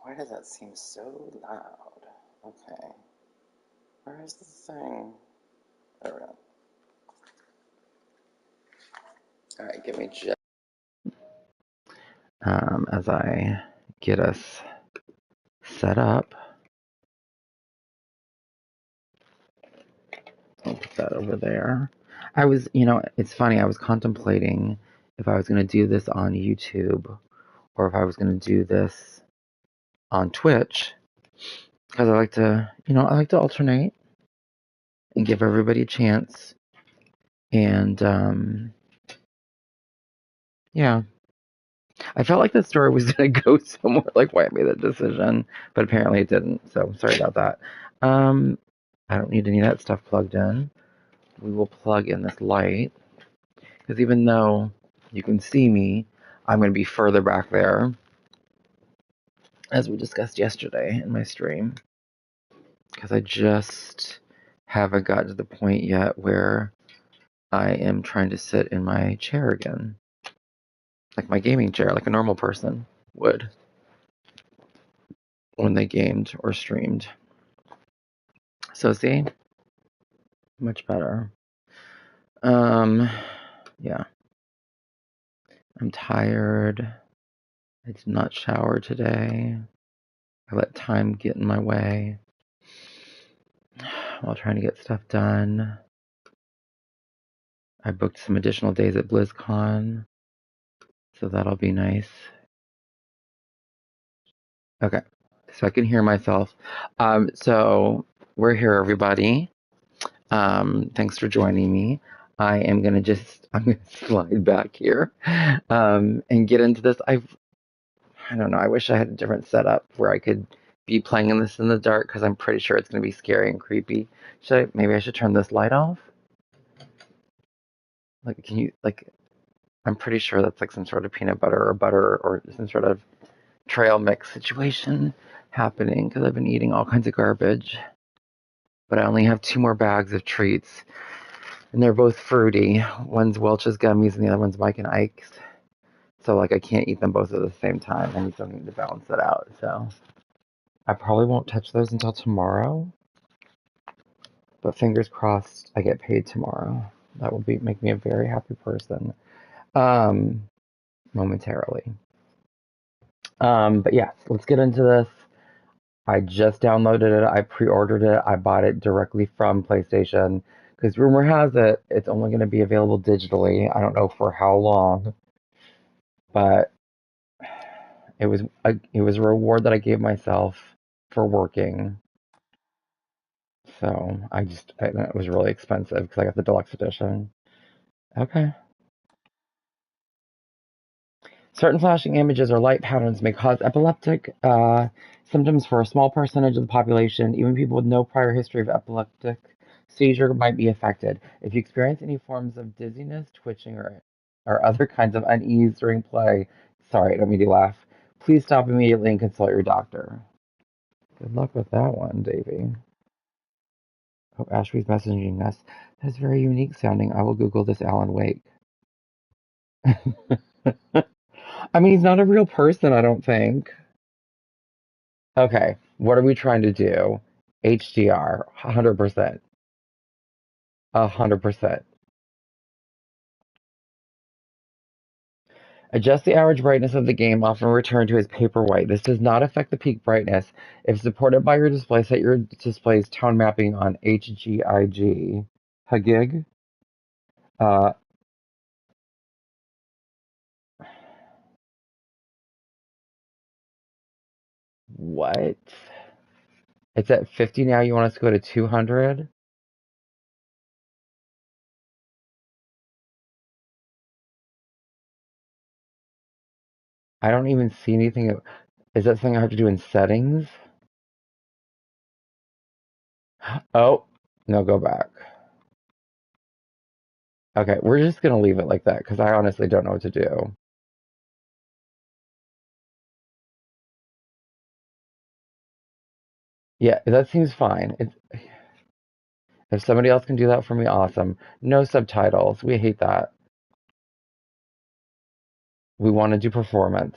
Why does that seem so loud? Okay. Where is the thing? There we go. Alright, give me just as I get us set up. I'll put that over there. I was, it's funny, I was contemplating if I was going to do this on YouTube or if I was going to do this on Twitch because I like to alternate and give everybody a chance. And yeah, I felt like the story was going to go somewhere like why I made that decision, but apparently it didn't. So sorry about that. I don't need any of that stuff plugged in. We will plug in this light because even though you can see me, I'm going to be further back there, as we discussed yesterday in my stream, because I just haven't gotten to the point yet where I am trying to sit in my chair again, like my gaming chair, like a normal person would when they gamed or streamed. So see, much better. Yeah, I'm tired. I did not shower today. I let time get in my way while trying to get stuff done. I booked some additional days at BlizzCon, so that'll be nice. Okay, so I can hear myself. So we're here, everybody. Thanks for joining me. I'm gonna slide back here and get into this. I don't know. I wish I had a different setup where I could be playing this in the dark because I'm pretty sure it's gonna be scary and creepy. Maybe I should turn this light off? Like, can you like? I'm pretty sure that's like some sort of peanut butter or some sort of trail mix situation happening because I've been eating all kinds of garbage. But I only have 2 more bags of treats, and they're both fruity. One's Welch's gummies, and the other one's Mike and Ike's. So like I can't eat them both at the same time. I need something to balance it out. So I probably won't touch those until tomorrow. But fingers crossed, I get paid tomorrow. That will make me a very happy person. Momentarily. But yeah, let's get into this. I just downloaded it. I pre-ordered it. I bought it directly from PlayStation because rumor has it it's only going to be available digitally. I don't know for how long, but it was a reward that I gave myself for working. So it was really expensive because I got the deluxe edition. Okay. Certain flashing images or light patterns may cause epileptic symptoms for a small percentage of the population. Even people with no prior history of epileptic seizure might be affected. If you experience any forms of dizziness, twitching, or other kinds of unease during play, sorry, I don't mean to laugh, please stop immediately and consult your doctor. Good luck with that one, Davey. Oh, Ashby's messaging us. That's very unique sounding. I will Google this Alan Wake. I mean, he's not a real person, I don't think. Okay, what are we trying to do? HDR, 100%. 100%. Adjust the average brightness of the game, often return to its paper white. This does not affect the peak brightness. If supported by your display, set your display's tone mapping on HGIG. Hagig? Uh, what? It's at 50 now. You want us to go to 200? I don't even see anything. Is that something I have to do in settings? Oh, no, go back. Okay, we're just gonna leave it like that because I honestly don't know what to do. Yeah, that seems fine. If somebody else can do that for me, awesome. No subtitles. We hate that. We want to do performance.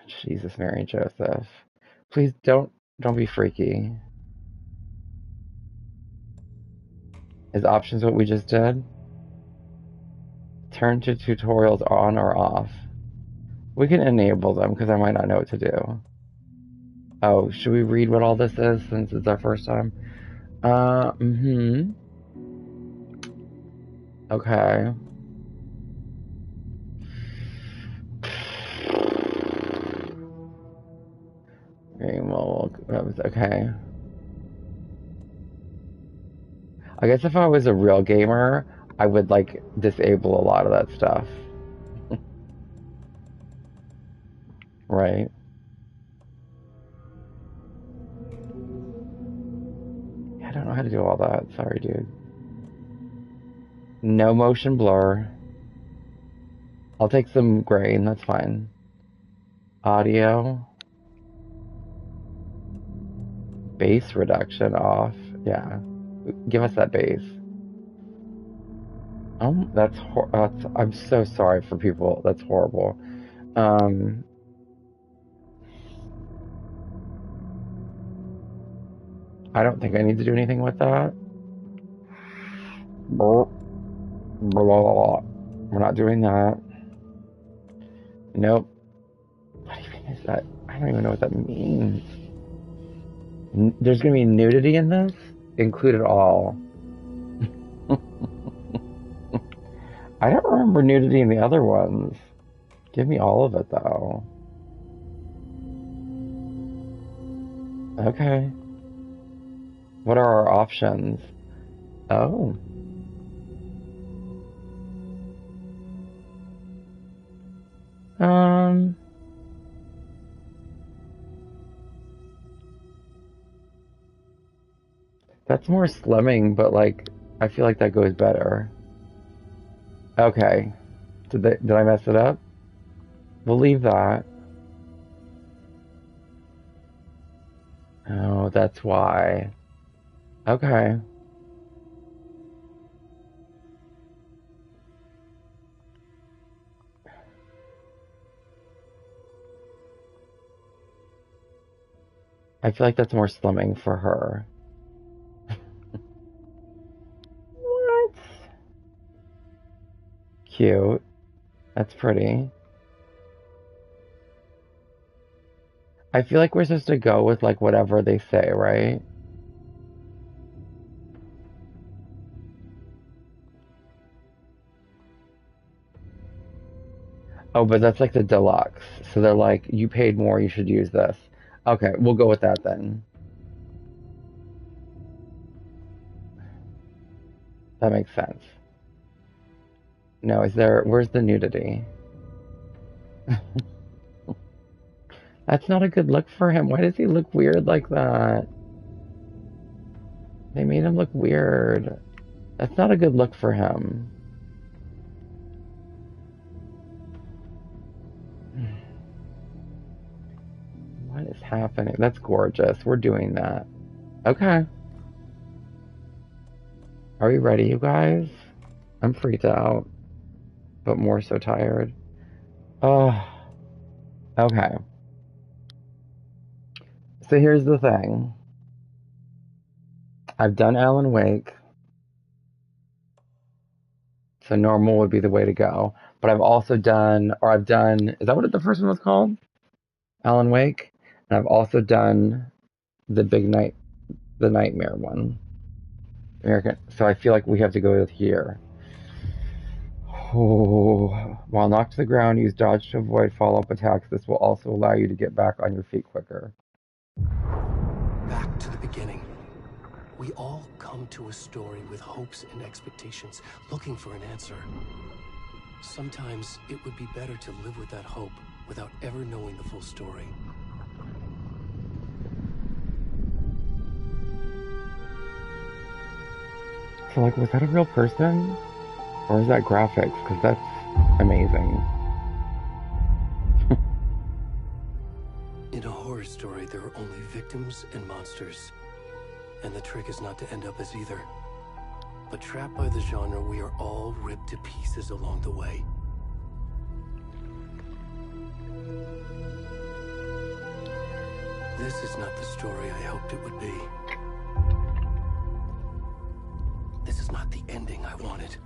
Jesus, Mary and Joseph. Please don't be freaky. Is options what we just did? Turn to tutorials on or off. We can enable them because I might not know what to do. Oh, should we read what all this is since it's our first time? Okay. Well, that was okay. I guess if I was a real gamer, I would like disable a lot of that stuff. Right? I don't know how to do all that. Sorry, dude. No motion blur. I'll take some grain, that's fine. Audio. Bass reduction off. Yeah. Give us that bass. Oh, that's I'm so sorry for people. That's horrible. I don't think I need to do anything with that. We're not doing that. Nope. What even is that? I don't even know what that means. There's gonna be nudity in this? Include it all. I don't remember nudity in the other ones. Give me all of it, though. Okay. What are our options? Oh. That's more slimming, but like, I feel like that goes better. Okay. Did I mess it up? We'll leave that. Oh, that's why. Okay. I feel like that's more slimming for her. What? Cute. That's pretty. I feel like we're supposed to go with like whatever they say, right? Oh, but that's like the deluxe. So they're like, you paid more, you should use this. Okay, we'll go with that then. That makes sense. No, where's the nudity? That's not a good look for him. Why does he look weird like that? They made him look weird. That's not a good look for him. What is happening? That's gorgeous. We're doing that. Okay. Are we ready, you guys? I'm freaked out, but more so tired. Oh, okay. So here's the thing. I've done Alan Wake. So normal would be the way to go. But I've also done, is that what the first one was called? Alan Wake? And I've also done the nightmare one. American. So I feel like we have to go with here. Oh, while knocked to the ground, use dodge to avoid follow-up attacks. This will also allow you to get back on your feet quicker. Back to the beginning. We all come to a story with hopes and expectations, looking for an answer. Sometimes it would be better to live with that hope without ever knowing the full story. So, like, was that a real person? Or is that graphics? Because that's amazing. In a horror story, there are only victims and monsters. And the trick is not to end up as either. But trapped by the genre, we are all ripped to pieces along the way. This is not the story I hoped it would be. This is not the ending I wanted.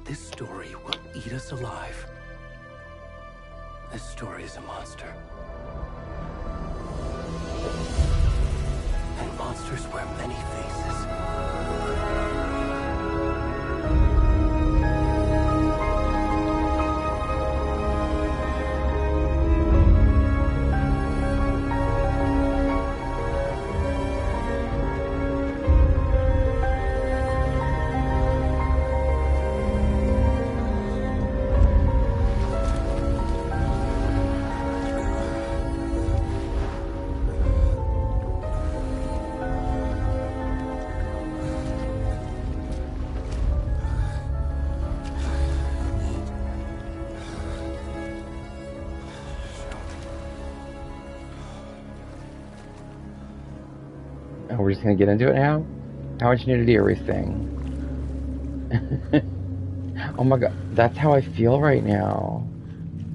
This story will eat us alive. This story is a monster. And monsters wear many faces. Oh, we're just gonna get into it now? How much nudity are we seeing? Oh my god, that's how I feel right now.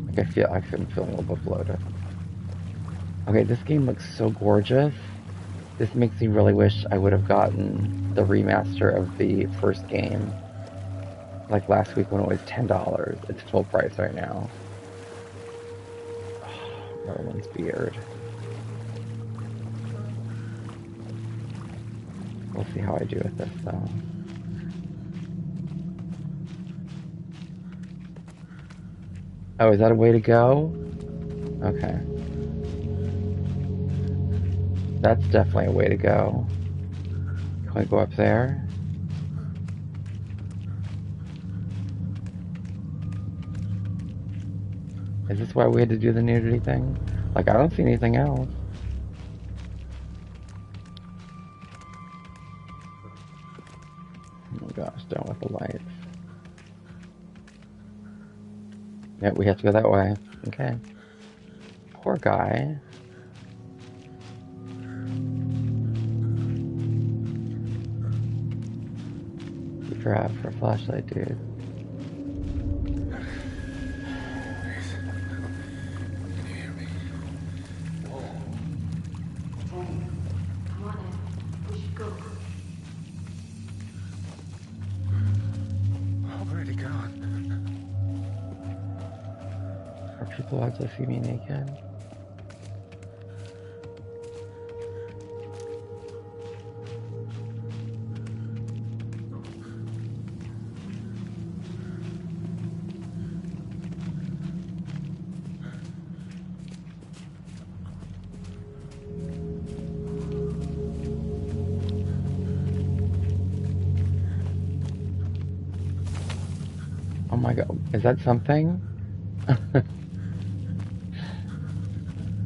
Like I'm feeling a little bit bloated. Okay, this game looks so gorgeous. This makes me really wish I would have gotten the remaster of the first game. Like last week when it was $10. It's full price right now. Oh, Merlin's beard. We'll see how I do with this though. Oh, is that a way to go? Okay. That's definitely a way to go. Can we go up there? Is this why we had to do the nudity thing? Like, I don't see anything else. Oh my gosh, down with the lights. Yep, we have to go that way. Okay. Poor guy. Keep your eye for a flashlight, dude. People want to see me naked. Oh my god, is that something?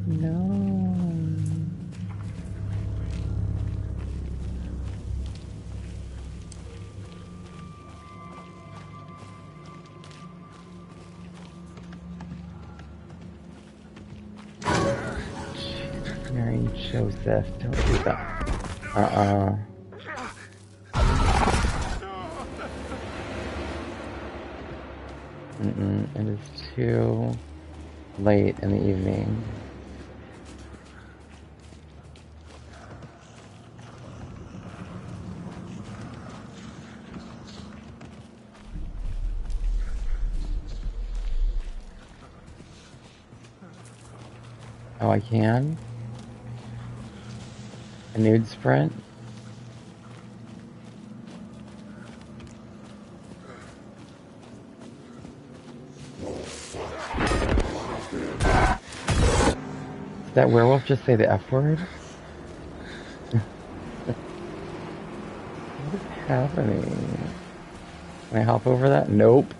No. Mary Joseph, don't do that. It is too late in the evening. Oh, I can? A nude sprint? Did that werewolf just say the F word? What is happening? Can I hop over that? Nope.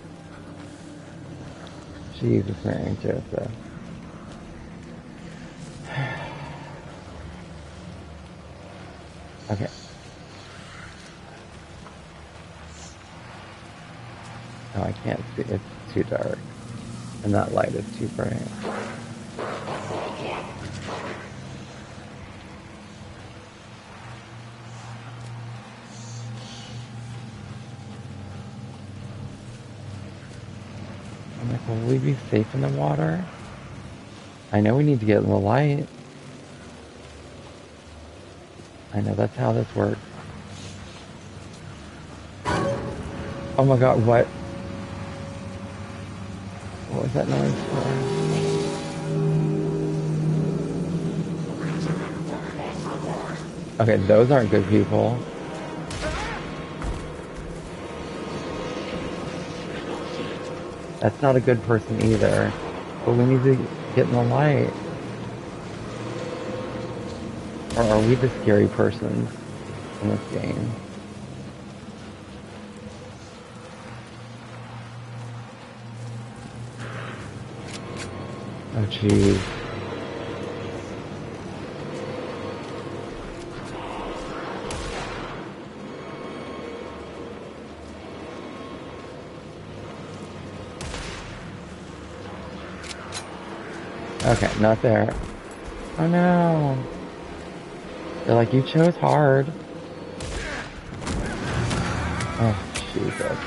Jesus, Mary Joseph. Okay. Oh, I can't see. It's too dark. And that light is too bright. I'm like, will we be safe in the water? I know we need to get in the light. I know that's how this works. Oh my god, what? What was that noise for? Okay, those aren't good people. That's not a good person either. But we need to get in the light. Or are we the scary persons in this game? Oh jeez. Okay, not there. Oh no. They're like, you chose hard. Oh, Jesus.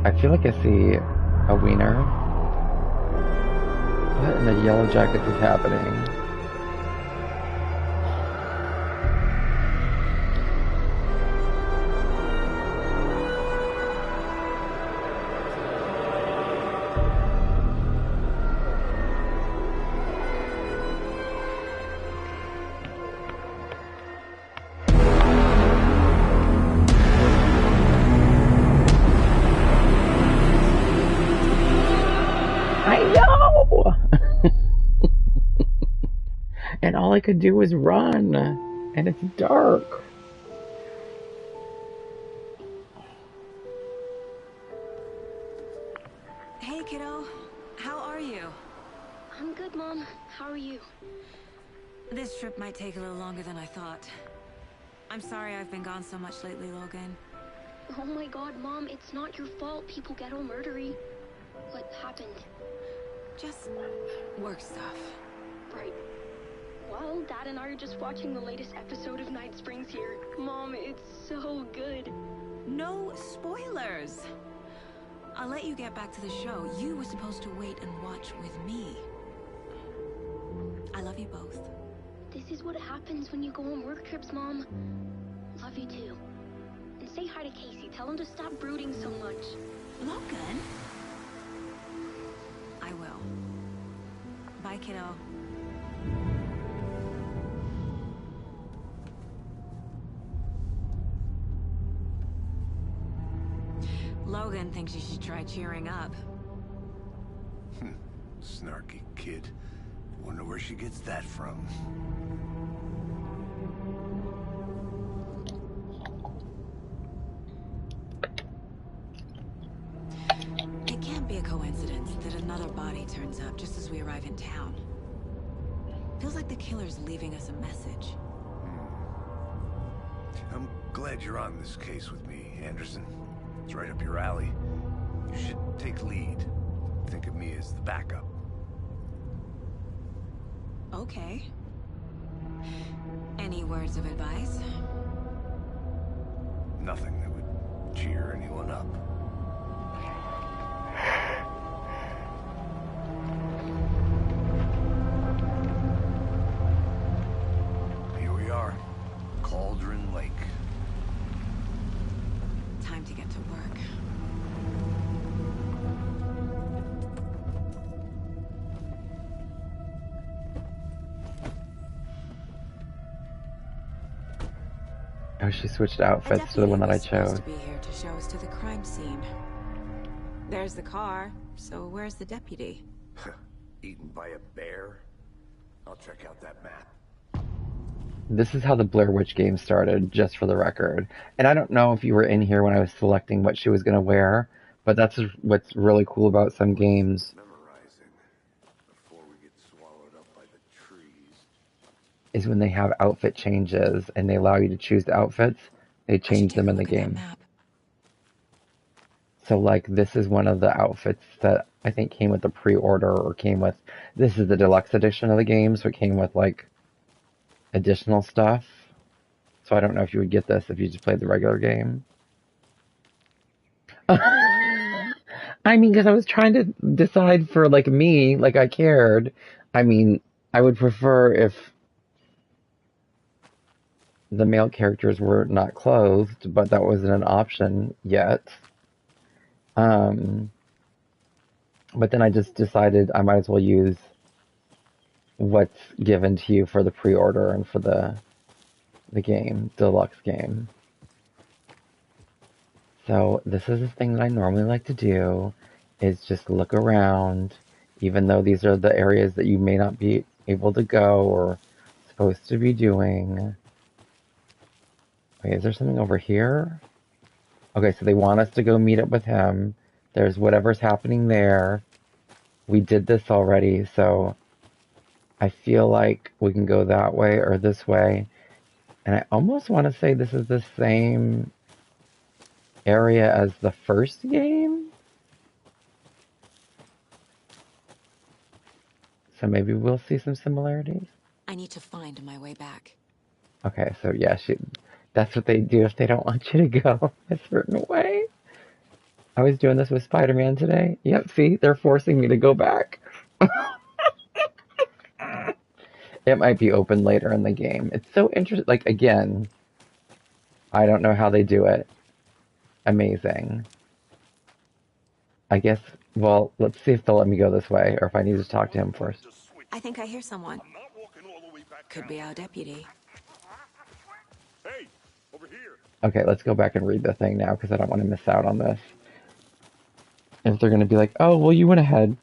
I feel like I see a wiener. What in the yellow jackets is happening? And all I could do was run. And it's dark. Hey, kiddo. How are you? I'm good, Mom. How are you? This trip might take a little longer than I thought. I'm sorry I've been gone so much lately, Logan. Oh my god, Mom, it's not your fault people get all murdery. What happened? Just work stuff. Right. Well, Dad and I are just watching the latest episode of Night Springs here. Mom, it's so good. No spoilers! I'll let you get back to the show. You were supposed to wait and watch with me. I love you both. This is what happens when you go on work trips, Mom. Love you too. And say hi to Casey. Tell him to stop brooding so much. Logan? I will. Bye, kiddo. Logan thinks you should try cheering up. Snarky kid. Wonder where she gets that from. It can't be a coincidence that another body turns up just as we arrive in town. Feels like the killer's leaving us a message. I'm glad you're on this case with me, Anderson. It's right up your alley. You should take lead. Think of me as the backup. Okay. Any words of advice? Nothing that would cheer anyone up. Here we are. Cauldron Lake. Time to get to work. Oh Oh, she switched A outfits to the deputy one that I was supposed chose. to be here to show us to the crime scene. There's the car, so where's the deputy? Eaten by a bear? I'll check out that map. This is how the Blair Witch game started, just for the record. And I don't know if you were in here when I was selecting what she was going to wear, but that's what's really cool about some games. Memorizing before we get swallowed up by the trees. Is when they have outfit changes and they allow you to choose the outfits, they change them in the game. So like this is one of the outfits that I think came with the pre-order or came with, this is the deluxe edition of the game, so it came with like additional stuff. So I don't know if you would get this if you just played the regular game. I mean, because I was trying to decide for like me, like I cared. I mean, I would prefer if the male characters were not clothed, but that wasn't an option yet. But then I just decided I might as well use what's given to you for the pre-order and for the game, deluxe game. So this is the thing that I normally like to do, is just look around, even though these are the areas that you may not be able to go or supposed to be doing. Wait, is there something over here? Okay, so they want us to go meet up with him. There's whatever's happening there. We did this already, so I feel like we can go that way or this way. And I almost want to say this is the same area as the first game. So maybe we'll see some similarities. I need to find my way back. Okay, so yeah, that's what they do if they don't want you to go a certain way. I was doing this with Spider-Man today. Yep, see, they're forcing me to go back. It might be open later in the game. It's so interesting. Like, again, I don't know how they do it. Amazing. I guess, well, let's see if they'll let me go this way, or if I need to talk to him first. I think I hear someone. Could be our deputy. Hey, over here. Okay, let's go back and read the thing now, because I don't want to miss out on this. If they're going to be like, oh, well, you went ahead.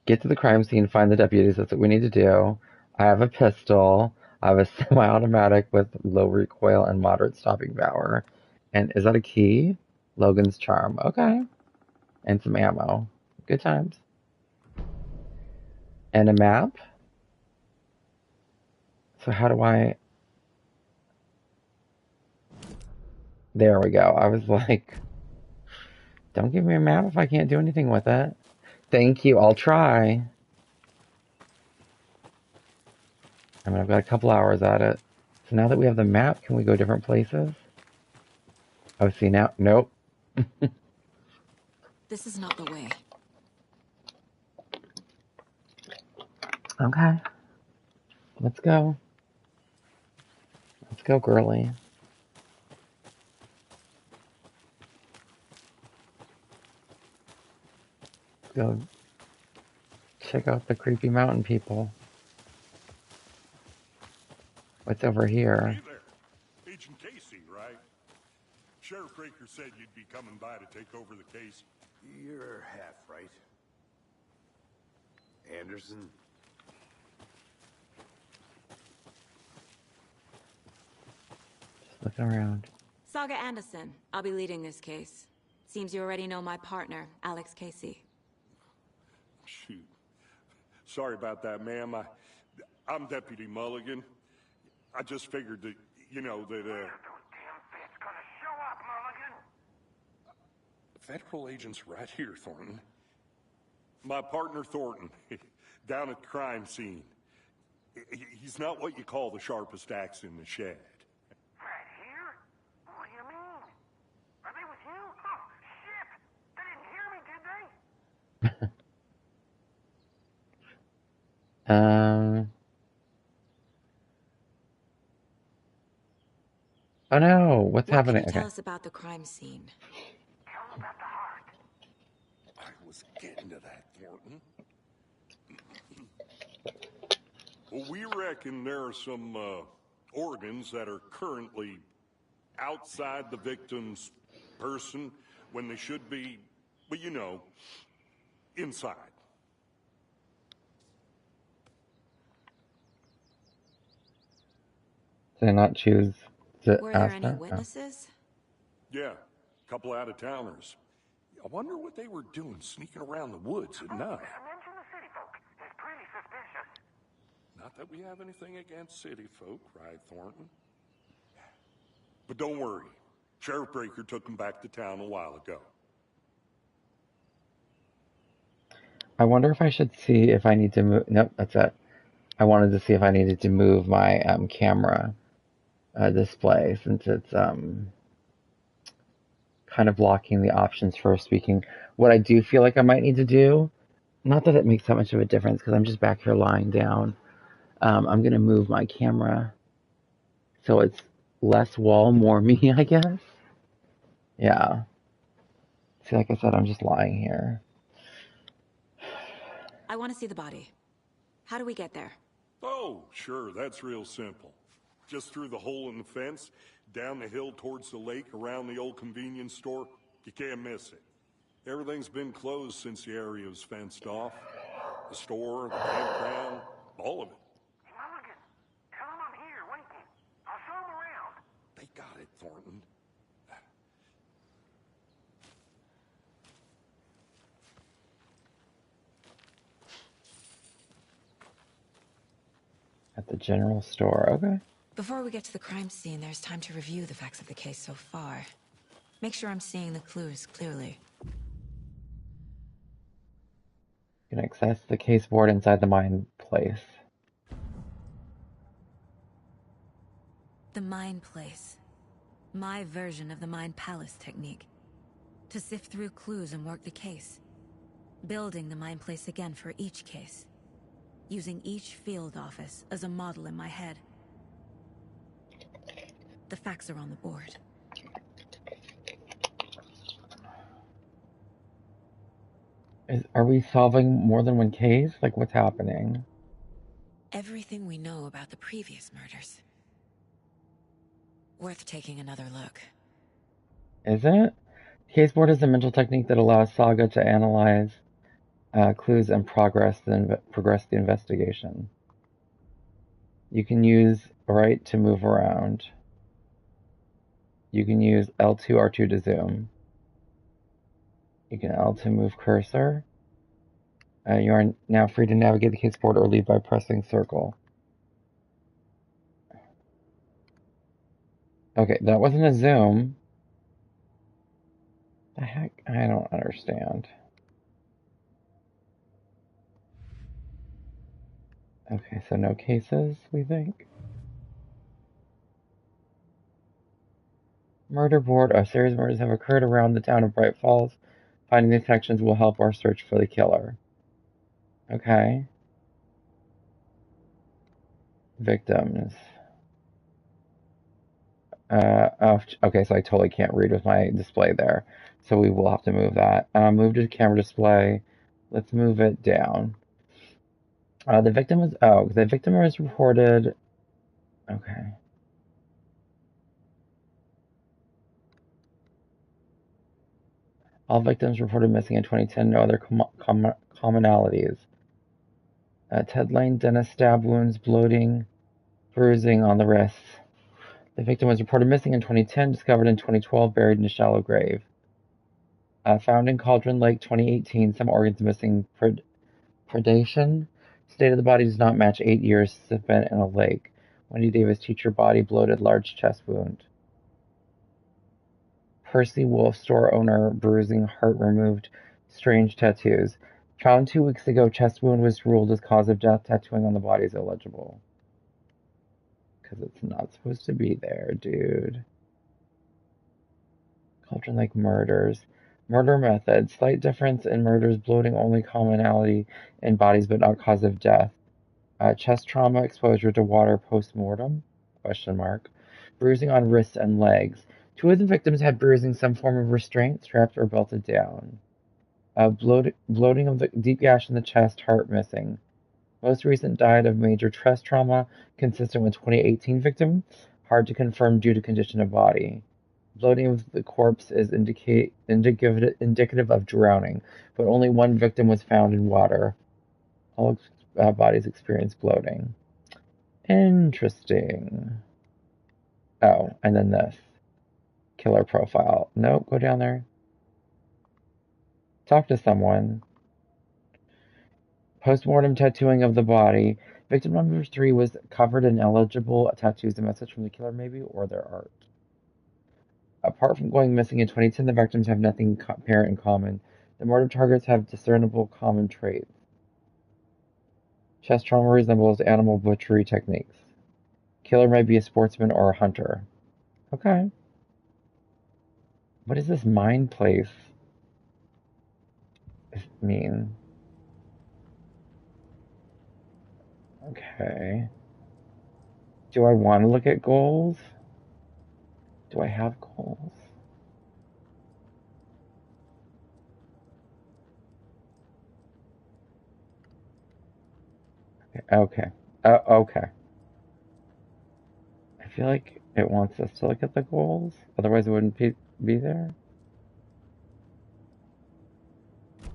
Get to the crime scene, find the deputies. That's what we need to do. I have a pistol. I have a semi-automatic with low recoil and moderate stopping power. And is that a key? Logan's charm. Okay. And some ammo. Good times. And a map. So how do I... There we go. I was like, don't give me a map if I can't do anything with it. Thank you. I'll try. I mean, I've got a couple hours at it. So now that we have the map, can we go different places? Oh, see now? Nope. This is not the way. Okay. Let's go. Let's go, girly. Let's go check out the creepy mountain people. What's over here? Hey there. Agent Casey, right? Sheriff Raker said you'd be coming by to take over the case. You're half right. Anderson? Just looking around. Saga Anderson. I'll be leading this case. Seems you already know my partner, Alex Casey. Shoot. Sorry about that, ma'am. I'm Deputy Mulligan. I just figured that, you know, that, Federal agents right here, Thornton. My partner, Thornton, down at the crime scene. He's not what you call the sharpest axe in the shed. Right here? What do you mean? Are they with you? Oh, shit! They didn't hear me, did they? Oh no, what's happening? What can you tell us about the crime scene? Tell them about the heart. I was getting to that, Thornton. Well, we reckon there are some organs that are currently outside the victim's person when they should be, well, you know, inside. Did I not choose to Were there ask any that? Oh. witnesses? Yeah, a couple out-of-towners. I wonder what they were doing sneaking around the woods at night. Mention the city folk. It's pretty suspicious. Not that we have anything against city folk, right, Thornton? But don't worry. Sheriff Breaker took them back to town a while ago. I wonder if I should see if I need to move. Nope, that's it. I wanted to see if I needed to move my camera display since it's kind of blocking the options for speaking. What I do feel like I might need to do, not that it makes that much of a difference because I'm just back here lying down. I'm going to move my camera so it's less wall, more me, I guess. Yeah. See, like I said, I'm just lying here. I want to see the body. How do we get there? Oh, sure, that's real simple. Just through the hole in the fence, down the hill towards the lake, around the old convenience store. You can't miss it. Everything's been closed since the area was fenced off. The store, the campground, all of it. Hey, Mulligan, tell him I'm here waiting. I'll show him around. They got it, Thornton. At the general store, okay. Before we get to the crime scene, there's time to review the facts of the case so far. Make sure I'm seeing the clues clearly. You can access the case board inside the mine place. The Mind Place. My version of the Mind Palace technique. To sift through clues and work the case. Building the Mind Place again for each case. Using each field office as a model in my head. The facts are on the board. Are we solving more than one case? Like, what's happening? Everything we know about the previous murders. Worth taking another look. Is it? Case board is a mental technique that allows Saga to analyze clues and progress the investigation. You can use right to move around. You can use L2, R2 to zoom. You can L to move cursor. You are now free to navigate the case board or leave by pressing circle. Okay, that wasn't a zoom. The heck? I don't understand. Okay, so no cases, we think. Murder board. A series of murders have occurred around the town of Bright Falls. Finding these connections will help our search for the killer. Okay. Victims. Okay, so I totally can't read with my display there. So we will have to move that. Move to camera display. Let's move it down. The victim was reported. Okay. All victims reported missing in 2010. No other commonalities. Ted Lane, dentist stab wounds, bloating, bruising on the wrists. The victim was reported missing in 2010, discovered in 2012, buried in a shallow grave. Found in Cauldron Lake 2018, some organs missing. Predation. State of the body does not match 8 years spent in a lake. Wendy Davis, teacher, body bloated, large chest wound. Percy Wolf, store owner, bruising, heart removed, strange tattoos. Found 2 weeks ago, chest wound was ruled as cause of death. Tattooing on the body is illegible. Because it's not supposed to be there, dude. Cauldron Lake murders. Murder method. Slight difference in murders. Bloating only commonality in bodies but not cause of death. Chest trauma. Exposure to water post-mortem? Question mark. Bruising on wrists and legs. 2 of the victims had bruising, some form of restraint, strapped or belted down. Bloating of the deep gash in the chest, heart missing. Most recent died of major stress trauma, consistent with 2018 victim. Hard to confirm due to condition of body. Bloating of the corpse is indicative of drowning, but only one victim was found in water. All bodies experience bloating. Interesting. Oh, and then this. Killer profile. Nope, go down there. Talk to someone. Postmortem tattooing of the body. Victim number 3 was covered in illegible tattoos. A message from the killer, maybe, or their art. Apart from going missing in 2010, the victims have nothing apparent in common. The murder targets have discernible common traits. Chest trauma resembles animal butchery techniques. Killer may be a sportsman or a hunter. Okay. What does this mine place mean? Okay. Do I want to look at goals? Do I have goals? Okay. Okay. I feel like it wants us to look at the goals. Otherwise, it wouldn't be there.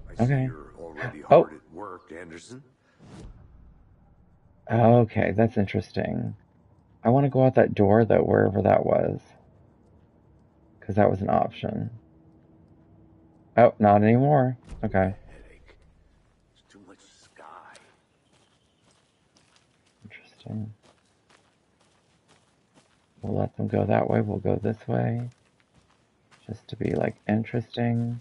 I see Okay. you're already hard at work, Anderson. Okay, that's interesting. I want to go out that door, though, wherever that was. Because that was an option. Oh, not anymore. Okay. Headache. There's too much sky. Interesting. We'll let them go that way. We'll go this way. Just to be, like, interesting.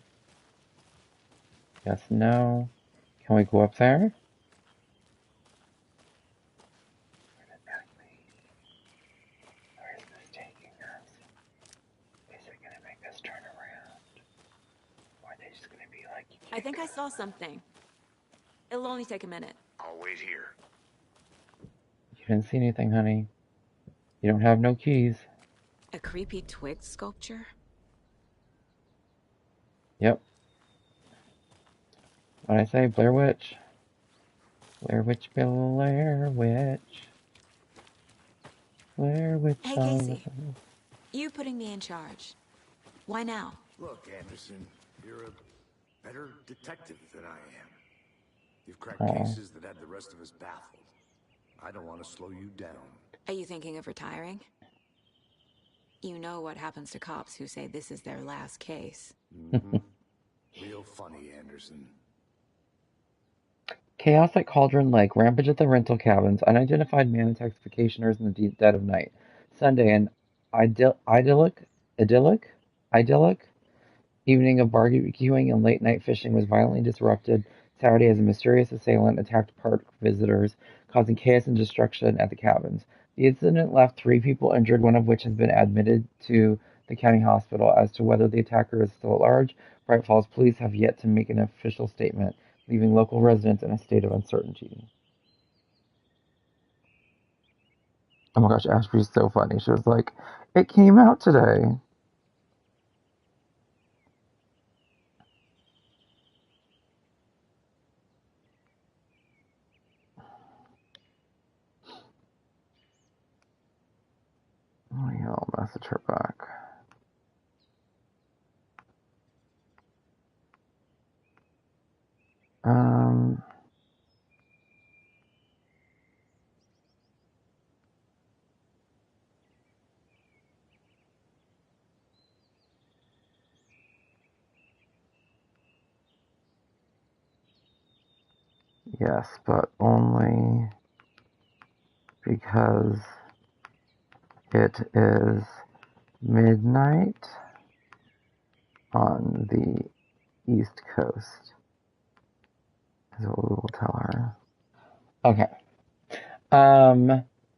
Yes, no. Can we go up there? Where is this taking us? Is it gonna make us turn around? Or are they just gonna be like, you I think I saw something. It'll only take a minute. I'll wait here. You didn't see anything, honey. You don't have no keys. A creepy twig sculpture? Yep. What'd I say? Blair Witch? Blair Witch, Blair Witch. Blair Witch. Hey, Casey. You putting me in charge. Why now? Look, Anderson, you're a better detective than I am. You've cracked cases that had the rest of us baffled. I don't want to slow you down. Are you thinking of retiring? You know what happens to cops who say this is their last case. Real funny, Anderson. Chaos at Cauldron Lake, rampage at the rental cabins, unidentified man attacks vacationers in the dead of night. Sunday, an idyllic evening of barbecuing and late night fishing was violently disrupted Saturday as a mysterious assailant attacked park visitors, causing chaos and destruction at the cabins. The incident left 3 people injured, one of which has been admitted to the county hospital. As to whether the attacker is still at large, Bright Falls police have yet to make an official statement, leaving local residents in a state of uncertainty. Oh my gosh, Ashby's so funny. She was like, it came out today. Oh yeah, I'll message her back. Yes, but only because it is midnight on the East Coast, is what we will tell her. Okay.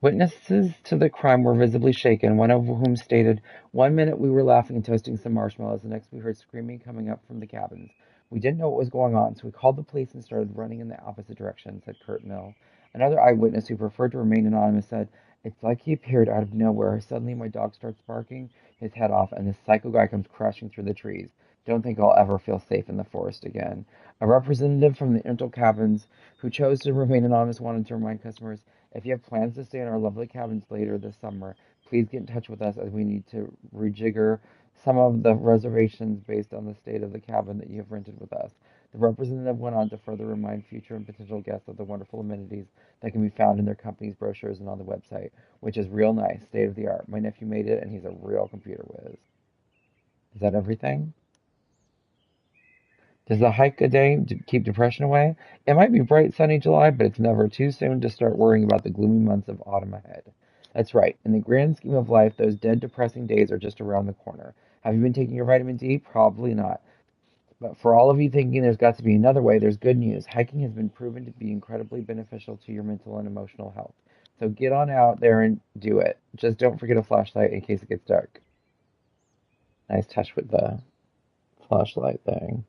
Witnesses to the crime were visibly shaken, one of whom stated, 1 minute we were laughing and toasting some marshmallows, the next we heard screaming coming up from the cabins. We didn't know what was going on, so we called the police and started running in the opposite direction, said Kurt Mill. Another eyewitness who preferred to remain anonymous said, it's like he appeared out of nowhere. Suddenly my dog starts barking his head off and this psycho guy comes crashing through the trees. Don't think I'll ever feel safe in the forest again. A representative from the Intel cabins who chose to remain anonymous wanted to remind customers, if you have plans to stay in our lovely cabins later this summer, please get in touch with us as we need to rejigger some of the reservations based on the state of the cabin that you have rented with us. The representative went on to further remind future and potential guests of the wonderful amenities that can be found in their company's brochures and on the website, which is real nice, state of the art. My nephew made it, and he's a real computer whiz. Is that everything? Does the hike a day keep depression away? It might be bright, sunny July, but it's never too soon to start worrying about the gloomy months of autumn ahead. That's right. In the grand scheme of life, those dead, depressing days are just around the corner. Have you been taking your vitamin D? Probably not. But for all of you thinking there's got to be another way, there's good news. Hiking has been proven to be incredibly beneficial to your mental and emotional health. So get on out there and do it. Just don't forget a flashlight in case it gets dark. Nice touch with the flashlight thing.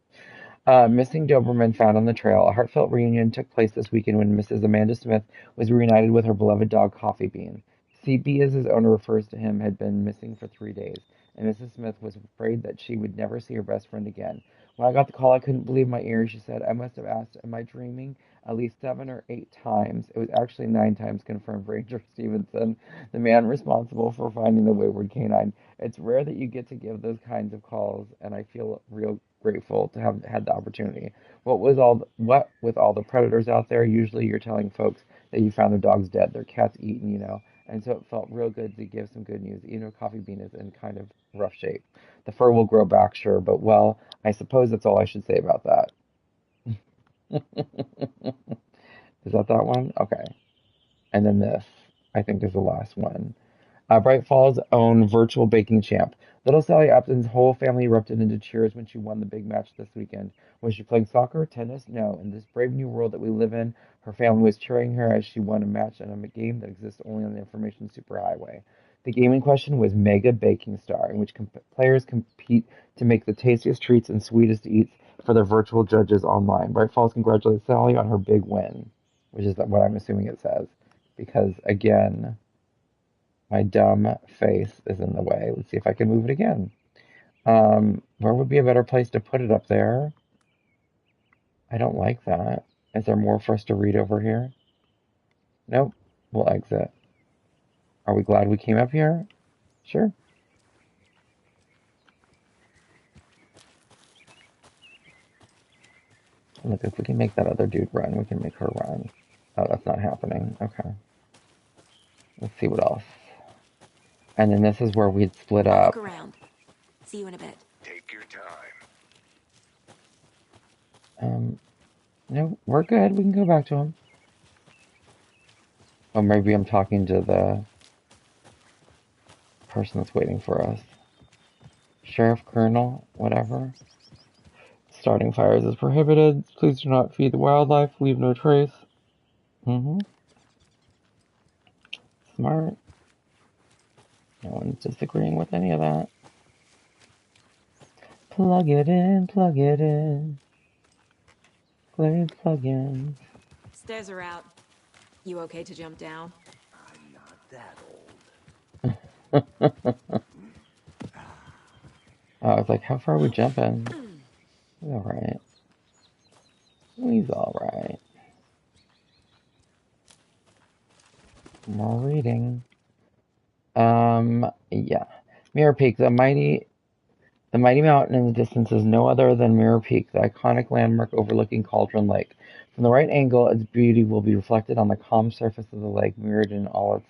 Missing Doberman found on the trail. A heartfelt reunion took place this weekend when Mrs. Amanda Smith was reunited with her beloved dog Coffee Bean. CB, as his owner refers to him, had been missing for 3 days, and Mrs. Smith was afraid that she would never see her best friend again. When I got the call, I couldn't believe my ears, she said. I must have asked, am I dreaming? At least 7 or 8 times. It was actually 9 times, confirmed Ranger Stevenson, the man responsible for finding the wayward canine. It's rare that you get to give those kinds of calls, and I feel real grateful to have had the opportunity. What with all the predators out there, usually you're telling folks that you found their dogs dead, their cats eaten, and so it felt real good to give some good news, even if Coffee Bean is in kind of rough shape. The fur will grow back, sure, but well, I suppose that's all I should say about that. Is that one? Okay. And then this, I think, is the last one. Bright Falls' own virtual baking champ. Little Sally Upton's whole family erupted into cheers when she won the big match this weekend. Was she playing soccer, tennis? No. In this brave new world that we live in, her family was cheering her as she won a match in a game that exists only on the information superhighway. The game in question was Mega Baking Star, in which players compete to make the tastiest treats and sweetest eats for their virtual judges online. Bright Falls congratulates Sally on her big win, which is what I'm assuming it says. Because, again, my dumb face is in the way. Let's see if I can move it again. Where would be a better place to put it up there? I don't like that. Is there more for us to read over here? Nope. We'll exit. Are we glad we came up here? Sure. Look, if we can make that other dude run, we can make her run. Oh, that's not happening. Okay. Let's see what else. And then this is where we'd split up. Look around. See you in a bit. Take your time. No, we're good. We can go back to him. Oh, maybe I'm talking to the person that's waiting for us. Sheriff, Colonel, whatever. Starting fires is prohibited. Please do not feed the wildlife. Leave no trace. Smart. No one's disagreeing with any of that. Plug it in, plug it in. Glade plugins. Stairs are out. You okay to jump down? I'm not that old. I was like, how far are we jumping? He's alright. He's alright. More reading. Yeah. Mirror Peak, the mighty mountain in the distance is no other than Mirror Peak, the iconic landmark overlooking Cauldron Lake. From the right angle, its beauty will be reflected on the calm surface of the lake, mirrored in all its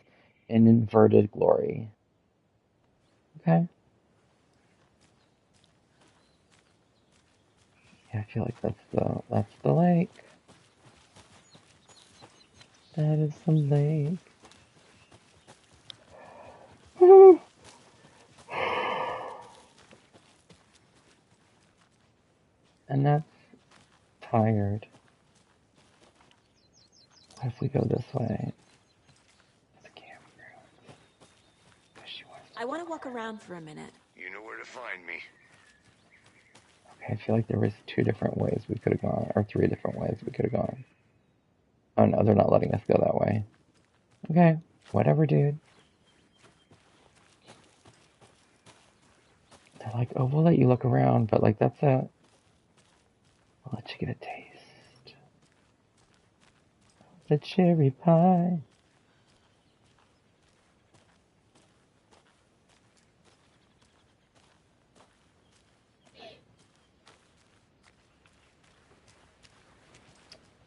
inverted glory. Okay. Yeah, I feel like that's the lake. That is the lake. And that's tired. What if we go this way? It's a campground. I want to walk around for a minute. You know where to find me. Okay, I feel like there was 2 different ways we could have gone, or 3 different ways we could have gone. Oh no, they're not letting us go that way. Okay, whatever, dude. They're like, oh, we'll let you look around, but like that's it. We'll let you get a taste. The cherry pie.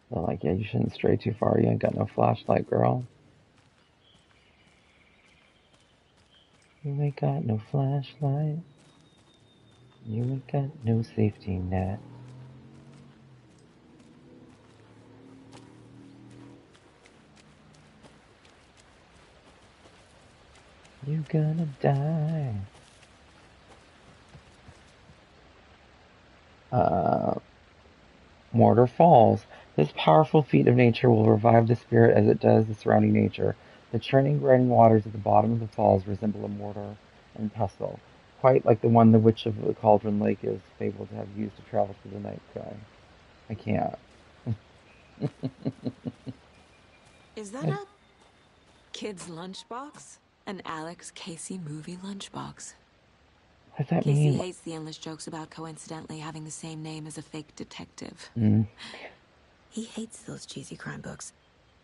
They're like, yeah, you shouldn't stray too far. You ain't got no flashlight, girl. You ain't got no flashlight. You ain't got no safety net. You gonna die. Mortar falls. This powerful feat of nature will revive the spirit as it does the surrounding nature. The churning, grinding waters at the bottom of the falls resemble a mortar and pestle, quite like the one the Witch of the Cauldron Lake is fabled to have used to travel through the night sky. I can't. Is that a kid's lunchbox? An Alex Casey movie lunchbox. What does that Casey mean? hates the endless jokes about coincidentally having the same name as a fake detective. He hates those cheesy crime books.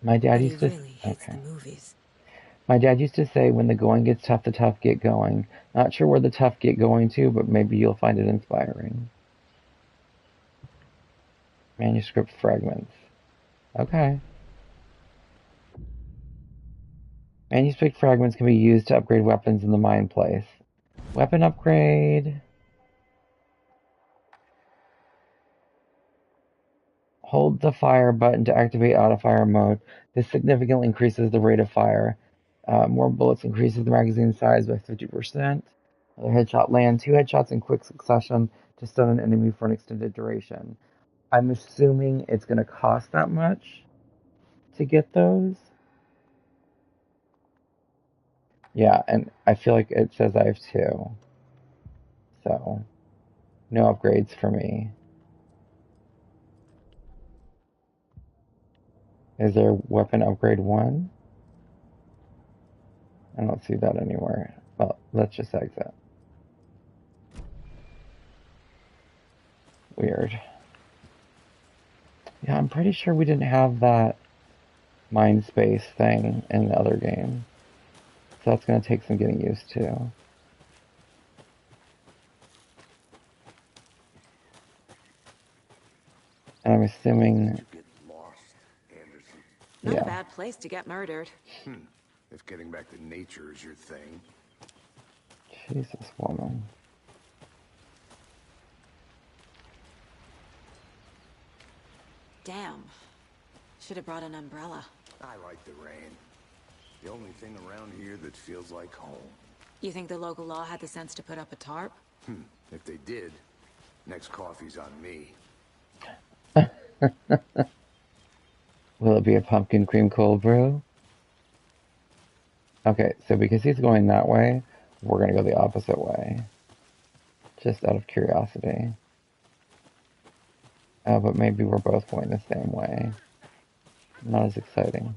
My dad But he used to. really hates the movies. My dad used to say, when the going gets tough, the tough get going. Not sure where the tough get going to, but maybe you'll find it inspiring. Manuscript fragments. Okay. Manuscript fragments can be used to upgrade weapons in the mine place. Weapon upgrade. Hold the fire button to activate auto-fire mode. This significantly increases the rate of fire. More bullets increases the magazine size by 50%. Another headshot land. 2 headshots in quick succession to stun an enemy for an extended duration. I'm assuming it's going to cost that much to get those. Yeah, and I feel like it says I have 2. So, no upgrades for me. Is there weapon upgrade 1? I don't see that anywhere. Well, let's just exit. Weird. Yeah, I'm pretty sure we didn't have that mind space thing in the other game. So that's going to take some getting used to. And I'm assuming... Get lost, Anderson. Not a bad place to get murdered. If getting back to nature is your thing. Jesus, woman. Damn. Should have brought an umbrella. I like the rain. The only thing around here that feels like home. You think the local law had the sense to put up a tarp? If they did, next coffee's on me. Will it be a pumpkin cream cold brew? Okay, so because he's going that way, we're going to go the opposite way. Just out of curiosity. But maybe we're both going the same way. Not as exciting.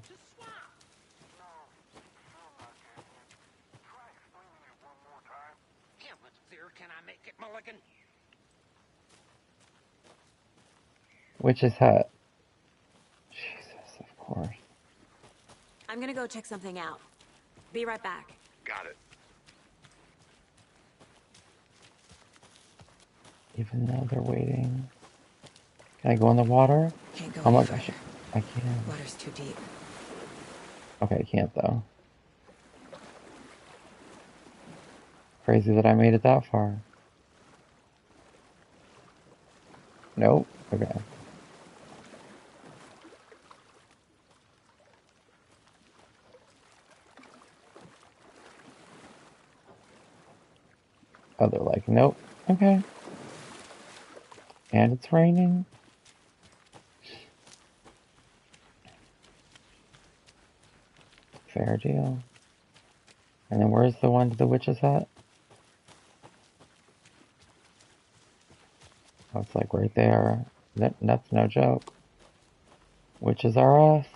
Witch's hat. Jesus, of course. I'm gonna go check something out. Be right back. Got it. Even though they're waiting. Can I go in the water? Can't go Oh my any gosh, further. I can. Water's too deep. Okay, I can't though. Crazy that I made it that far. Nope. Okay. Oh, they're like, nope. Okay. And it's raining. Fair deal. And then where's the one to the witch's hut? Oh, it's like right there. That's no joke. Witches are us.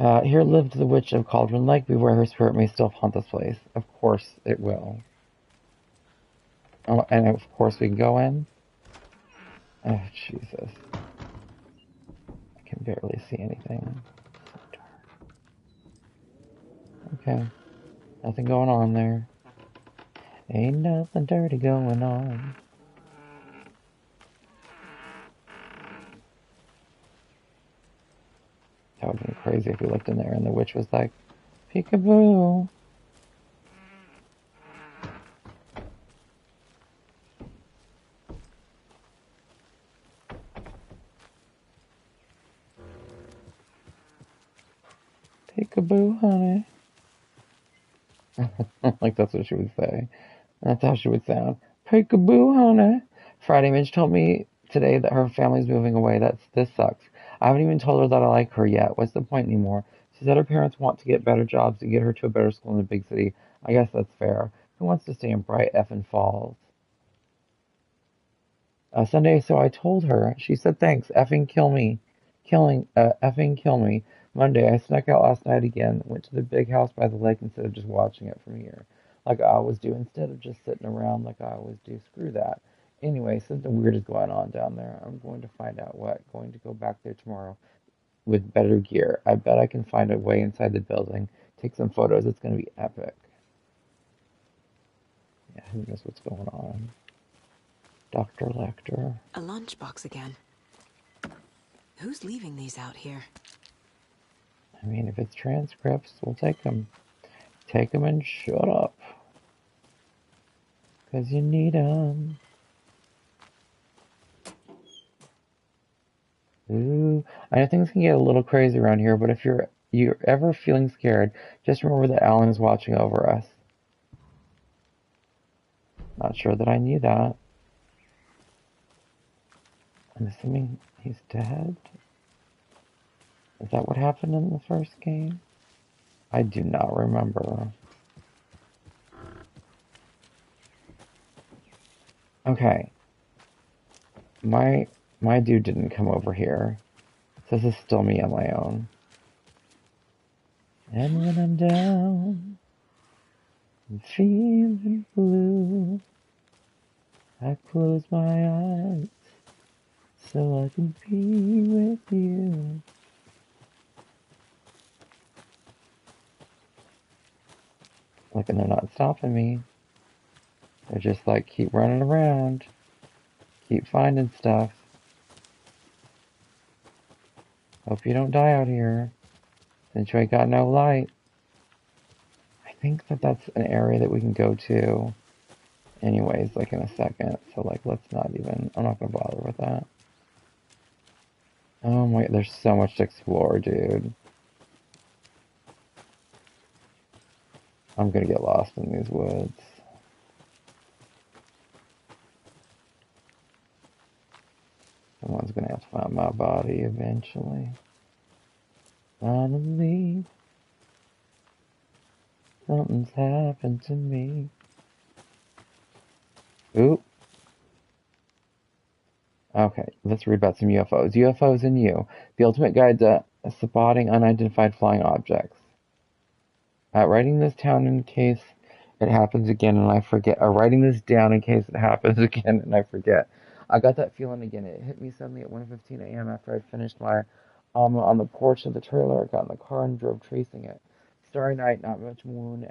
Here lived the witch of Cauldron Lake. Beware her spirit may still haunt this place. Of course it will. Oh, and of course we can go in. Oh, Jesus. I can barely see anything. It's so dark. Okay. Nothing going on there. Ain't nothing dirty going on. That would have been crazy if we looked in there and the witch was like, peekaboo. Peekaboo, honey. Like that's what she would say. That's how she would sound. Peekaboo, honey. Friday Midge told me today that her family's moving away. This sucks. I haven't even told her that I like her yet. What's the point anymore? She said her parents want to get better jobs to get her to a better school in a big city. I guess that's fair. Who wants to stay in bright effing Falls? Sunday, so I told her. She said thanks. Effing kill me. Effing kill me. Monday, I snuck out last night again. Went to the big house by the lake instead of just watching it from here. Like I always do, instead of just sitting around like I always do. Screw that. Anyway, something weird is going on down there. I'm going to find out what. Going to go back there tomorrow with better gear. I bet I can find a way inside the building. Take some photos. It's going to be epic. Yeah, who knows what's going on? Dr. Lecter. A lunchbox again. Who's leaving these out here? I mean, if it's transcripts, we'll take them. Take them and shut up. Because you need them. Ooh, I know things can get a little crazy around here, but if you're ever feeling scared, just remember that Alan is watching over us. Not sure that I knew that. I'm assuming he's dead. Is that what happened in the first game? I do not remember. Okay. My dude didn't come over here. So this is still me on my own. And when I'm down and feeling blue, I close my eyes so I can be with you. Like, and they're not stopping me. They're just like, keep running around. Keep finding stuff. Hope you don't die out here, since you ain't got no light. I think that that's an area that we can go to anyways, like in a second. So like, let's not even, I'm not gonna bother with that. Oh my, there's so much to explore, dude. I'm gonna get lost in these woods. Someone's gonna have to find my body eventually. Finally, something's happened to me. Oop. Okay, let's read about some UFOs. UFOs and You, the ultimate guide to spotting unidentified flying objects. Writing this down in case it happens again and I forget. Writing this down in case it happens again and I forget. I got that feeling again. It hit me suddenly at 1:15 a.m. after I'd finished my on the porch of the trailer. I got in the car and drove tracing it. Starry night, not much moon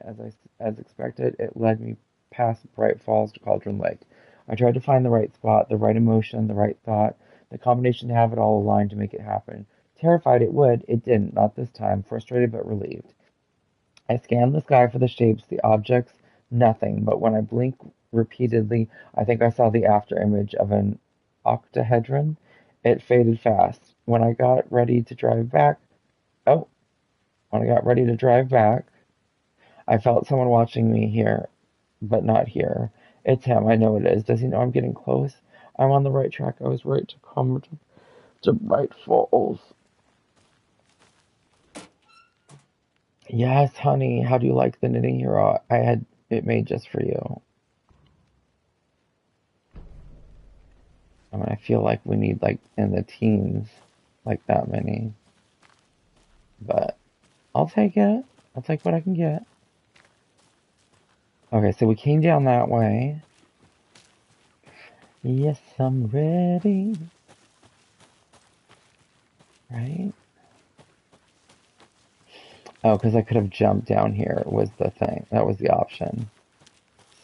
as expected. It led me past Bright Falls to Cauldron Lake. I tried to find the right spot, the right emotion, the right thought, the combination to have it all aligned to make it happen. Terrified it would, it didn't, not this time. Frustrated but relieved. I scanned the sky for the shapes, the objects, nothing. But when I blinked repeatedly, I think I saw the after image of an octahedron. It faded fast. Oh, when I got ready to drive back, I felt someone watching me here, but not here. It's him. I know it is. Does he know I'm getting close? I'm on the right track. I was right to come to Bright Falls. Yes, honey. How do you like the knitting hero I had it made just for you? I mean, I feel like we need like in the teens, like that many. But I'll take it. I'll take what I can get. Okay, so we came down that way. Yes, I'm ready. Right? Oh, because I could have jumped down here was the thing. That was the option.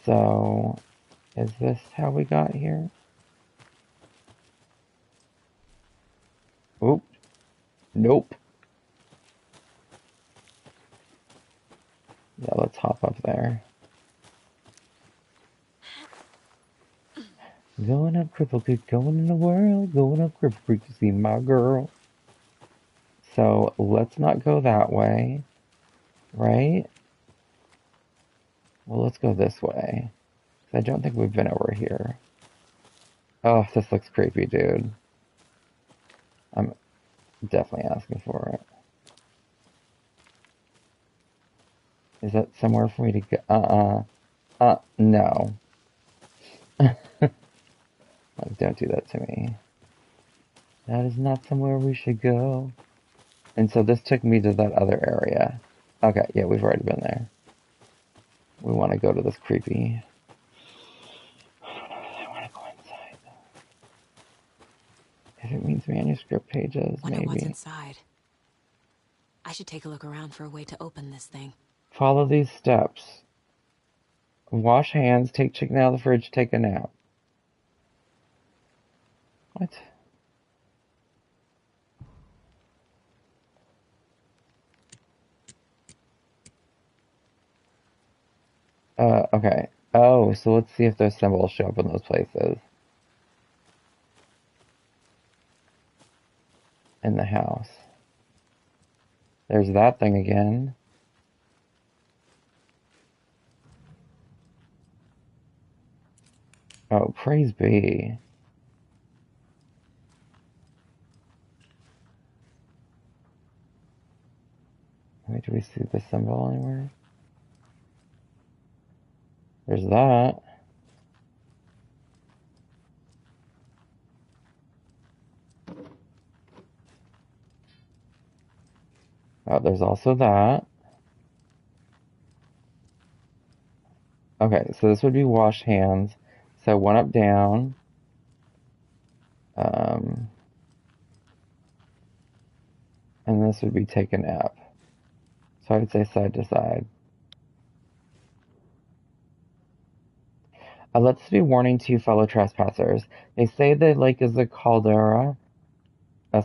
So, is this how we got here? Oop. Nope. Yeah, let's hop up there. Going up Cripple Creek, going in the world, going up Cripple Creek to see my girl. So, let's not go that way. Right? Well, let's go this way. I don't think we've been over here. Oh, this looks creepy, dude. I'm definitely asking for it. Is that somewhere for me to go? No. Like, don't do that to me. That is not somewhere we should go. And so this took me to that other area. Okay, yeah, we've already been there. We want to go to this creepy... I don't know if I want to go inside, though. If it means manuscript pages, Wonder what's maybe. inside. I should take a look around for a way to open this thing. Follow these steps. Wash hands, take chicken out of the fridge, take a nap. What? Okay. Oh, so let's see if those symbols show up in those places. In the house. There's that thing again. Oh, praise be. Wait, do we see the symbol anywhere? There's that. Oh, there's also that. Okay, so this would be wash hands. So one up, down. And this would be taken up. So I would say side to side. Let's be warning to you fellow trespassers. They say the lake is a caldera,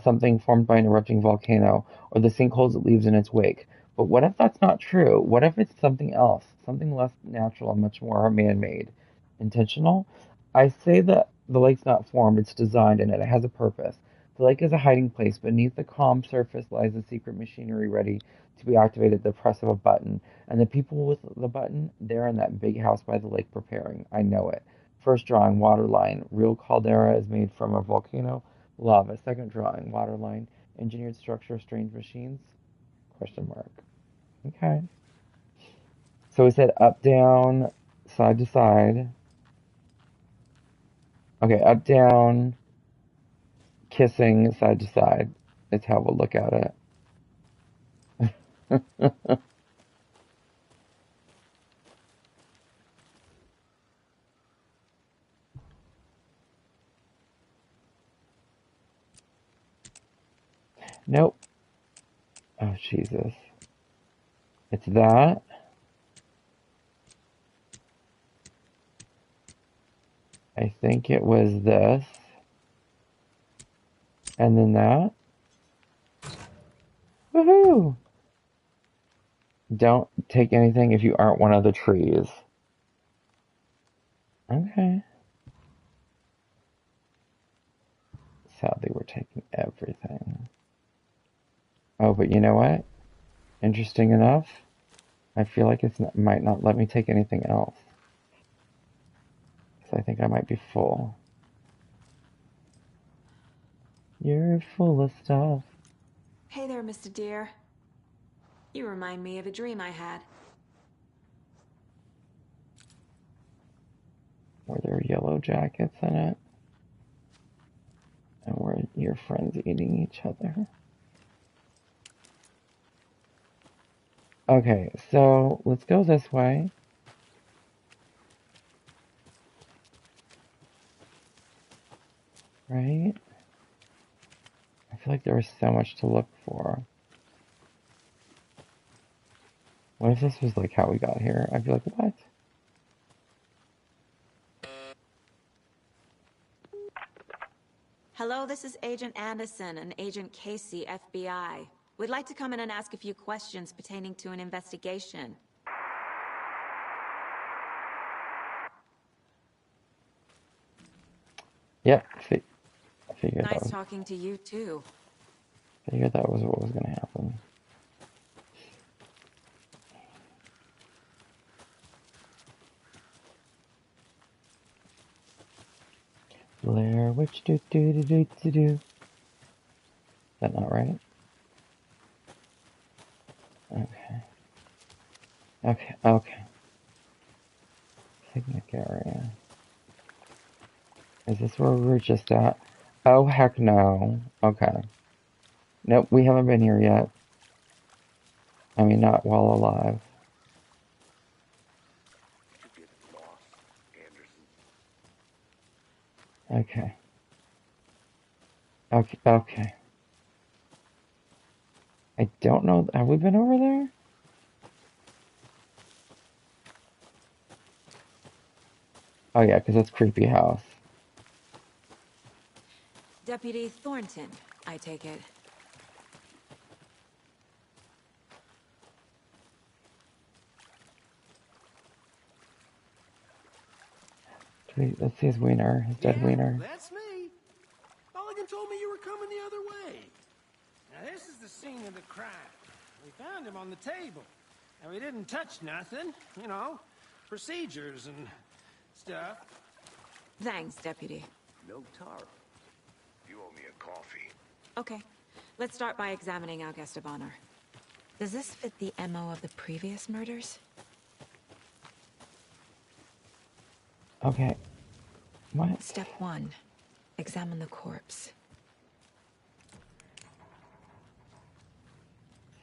something formed by an erupting volcano, or the sinkholes it leaves in its wake. But what if that's not true? What if it's something else? Something less natural and much more man-made? Intentional? I say that the lake's not formed, it's designed, and it has a purpose. The lake is a hiding place. Beneath the calm surface lies a secret machinery ready to be activated at the press of a button. And the people with the button, they're in that big house by the lake preparing. I know it. First drawing, water line. Real caldera is made from a volcano. Lava. Second drawing, water line. Engineered structure, strange machines? Question mark. Okay. So we said up, down, side to side. Okay, up, down, kissing, side to side. It's how we'll look at it. Nope. Oh, Jesus. It's that. I think it was this. And then that. Woohoo! Don't take anything if you aren't one of the trees. Okay. Sadly, we're taking everything. Oh, but you know what? Interesting enough, I feel like it might not let me take anything else. So I think I might be full. You're full of stuff. Hey there, Mr. Deer. You remind me of a dream I had. Were there yellow jackets in it? And were your friends eating each other? Okay, so let's go this way. Right? I feel like there was so much to look for. What if this was like how we got here? I'd be like, what? Hello, this is Agent Anderson and Agent Casey, FBI. We'd like to come in and ask a few questions pertaining to an investigation. Yep, I figured Nice talking to you, too. that was what was gonna happen. Blair Witch do do do do do do. Is that not right? Okay. Okay, okay. Picnic area. Is this where we were just at? Oh, heck no. Okay. Nope, we haven't been here yet. I mean, not while alive. You get lost, Anderson. Okay. Okay, okay. I don't know. Have we been over there? Oh, yeah, because that's Creepy House. Deputy Thornton, I take it. Let's see his wiener, his dead wiener. That's me. Mulligan told me you were coming the other way. Now this is the scene of the crime. We found him on the table. And we didn't touch nothing, you know, procedures and stuff. Thanks, Deputy. No tar. You owe me a coffee. Okay, let's start by examining our guest of honor. Does this fit the MO of the previous murders? Okay. What? Step 1. Examine the corpse.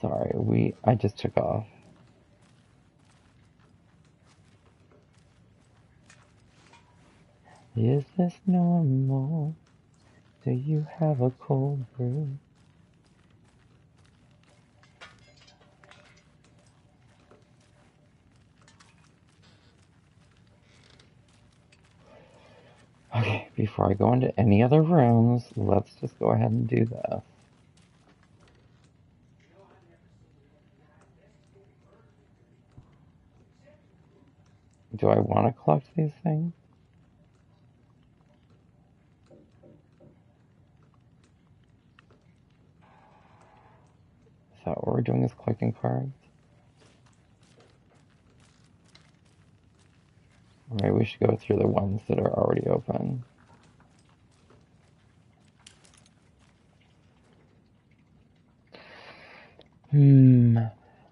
Sorry, I just took off. Is this normal? Do you have a cold brew? Okay, before I go into any other rooms, let's just go ahead and do this. Do I want to collect these things? Is that what we're doing, is collecting cards? Or maybe we should go through the ones that are already open.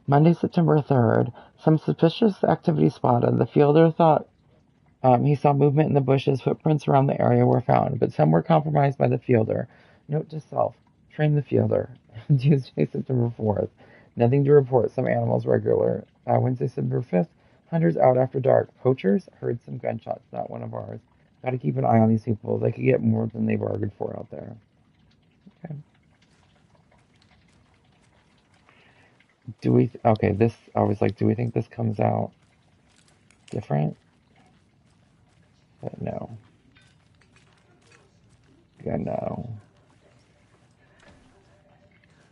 Monday, September 3rd. Some suspicious activity spotted. The fielder thought he saw movement in the bushes. Footprints around the area were found, but some were compromised by the fielder. Note to self, train the fielder. Tuesday, September 4th. Nothing to report. Some animals regular. Wednesday, September 5th. Hunters out after dark. Poachers heard some gunshots. Not one of ours. Got to keep an eye on these people. They could get more than they bargained for out there. Okay. Okay, this, I was like, do we think this comes out different? But no. Yeah, no.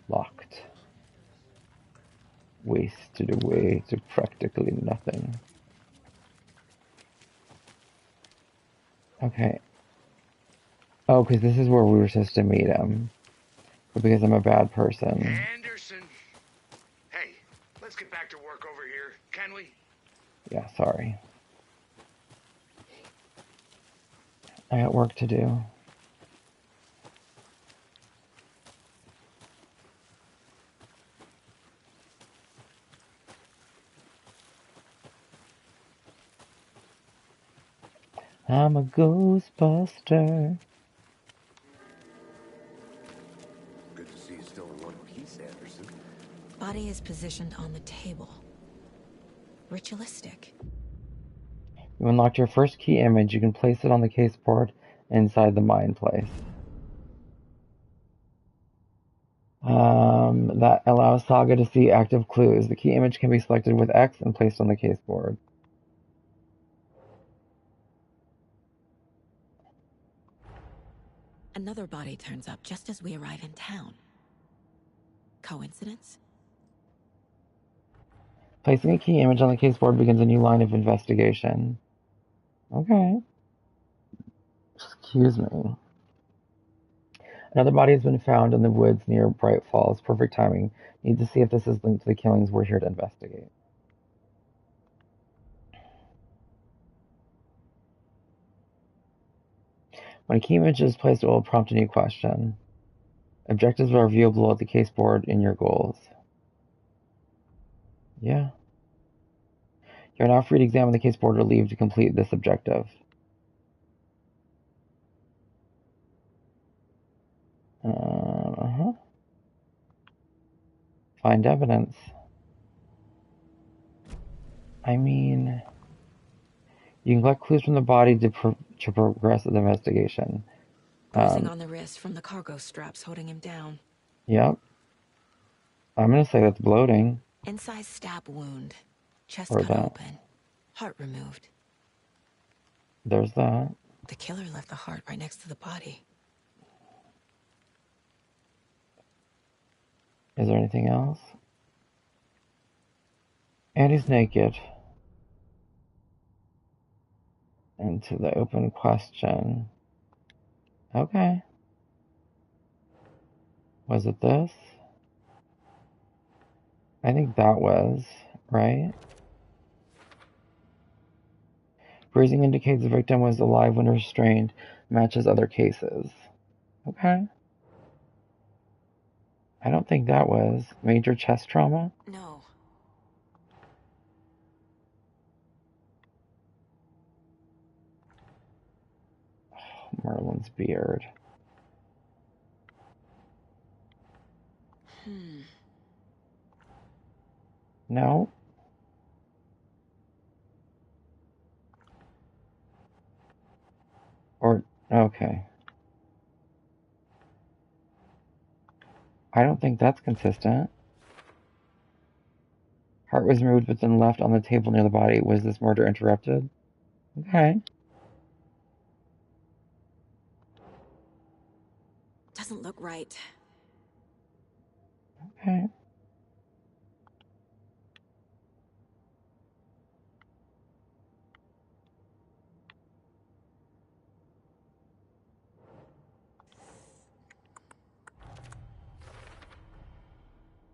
Locked. Wasted away to practically nothing. Okay. Oh, because this is where we were supposed to meet him. But because I'm a bad person. Anderson! Hey, let's get back to work over here, can we? Yeah, sorry. I got work to do. I'm a Ghostbuster. Good to see you still in one piece, Anderson. body is positioned on the table. Ritualistic. You unlocked your first key image. You can place it on the case board inside the mind place. That allows Saga to see active clues. The key image can be selected with X and placed on the case board. Another body turns up just as we arrive in town. Coincidence? Placing a key image on the case board begins a new line of investigation. Okay. Excuse me. Another body has been found in the woods near Bright Falls. Perfect timing. Need to see if this is linked to the killings. We're here to investigate. When a key image is placed, it will prompt a new question. Objectives are revealed below the case board in your goals. Yeah. You're now free to examine the case board or leave to complete this objective. Find evidence. I mean, you can collect clues from the body to progress the investigation. Bruising on the wrist from the cargo straps holding him down. Yep. I'm gonna say that's bloating. Inside stab wound. Chest Or cut that. open. Heart removed. There's that. The killer left the heart right next to the body. Is there anything else? And he's naked. Into the open question. Okay. Was it this? I think that was, right? Bruising indicates the victim was alive when restrained. Matches other cases. Okay. I don't think that was. Major chest trauma? No. Oh, Merlin's beard. No? Or, okay. I don't think that's consistent. Heart was removed but then left on the table near the body. Was this murder interrupted? Okay. Doesn't look right. Okay.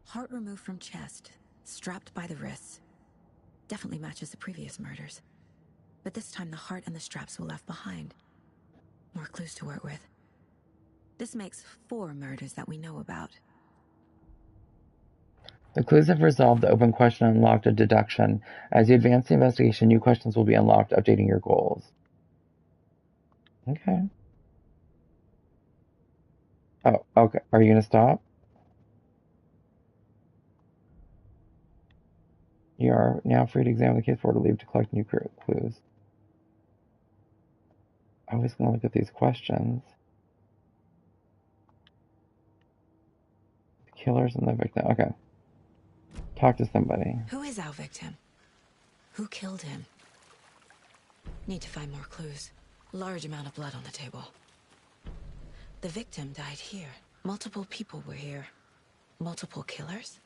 Heart removed from chest. Strapped by the wrists. Definitely matches the previous murders. But this time the heart and the straps were left behind. More clues to work with. This makes 4 murders that we know about. The clues have resolved the open question and unlocked a deduction. As you advance the investigation, new questions will be unlocked, updating your goals. Okay. Oh, okay. Are you going to stop? You are now free to examine the case board or leave to collect new clues. I was going to look at these questions. The killers and the victim. Okay. Talk to somebody. Who is our victim? Who killed him? Need to find more clues. Large amount of blood on the table. The victim died here. Multiple people were here. Multiple killers?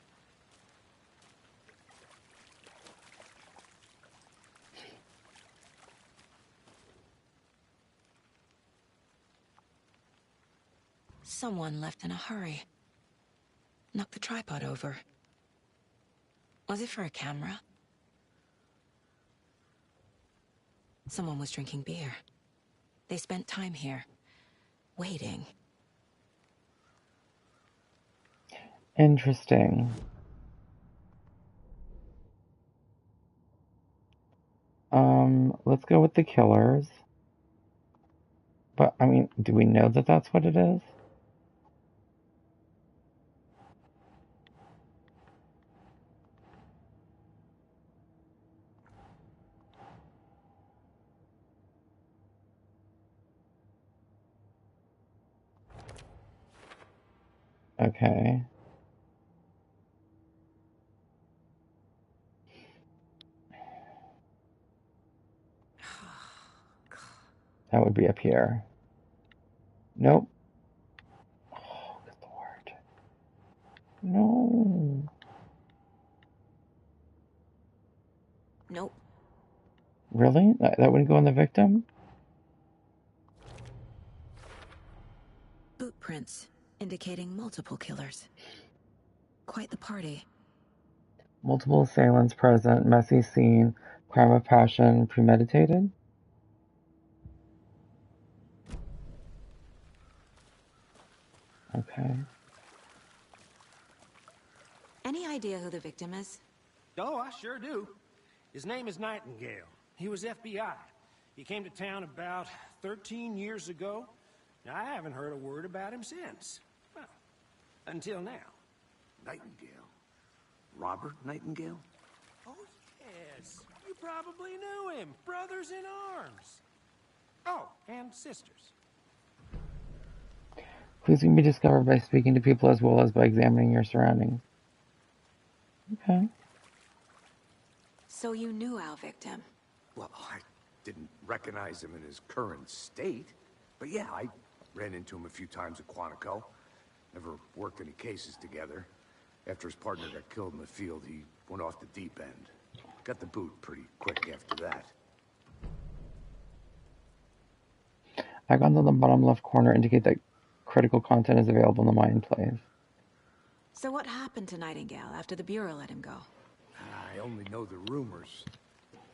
Someone left in a hurry. Knocked the tripod over. Was it for a camera? Someone was drinking beer. They spent time here. Waiting. Interesting. Let's go with the killers. But, I mean, do we know that that's what it is? Okay. That would be up here. Nope. Oh, good lord. No. Nope. Really? That wouldn't go on the victim? Boot prints, indicating multiple killers. Quite the party. Multiple assailants present, messy scene, crime of passion, premeditated? Okay. Any idea who the victim is? Oh, I sure do. His name is Nightingale. He was FBI. He came to town about 13 years ago. Now, I haven't heard a word about him since. Well, until now. Nightingale? Robert Nightingale? Oh, yes. You probably knew him. Brothers in arms. Oh, and sisters. Clues can be discovered by speaking to people as well as by examining your surroundings. Okay. So you knew our victim? Well, I didn't recognize him in his current state. But yeah, I ran into him a few times at Quantico. Never worked any cases together. After his partner got killed in the field, he went off the deep end. Got the boot pretty quick after that. Icons on the bottom left corner indicate that critical content is available in the Mind Plays. So what happened to Nightingale after the Bureau let him go? I only know the rumors.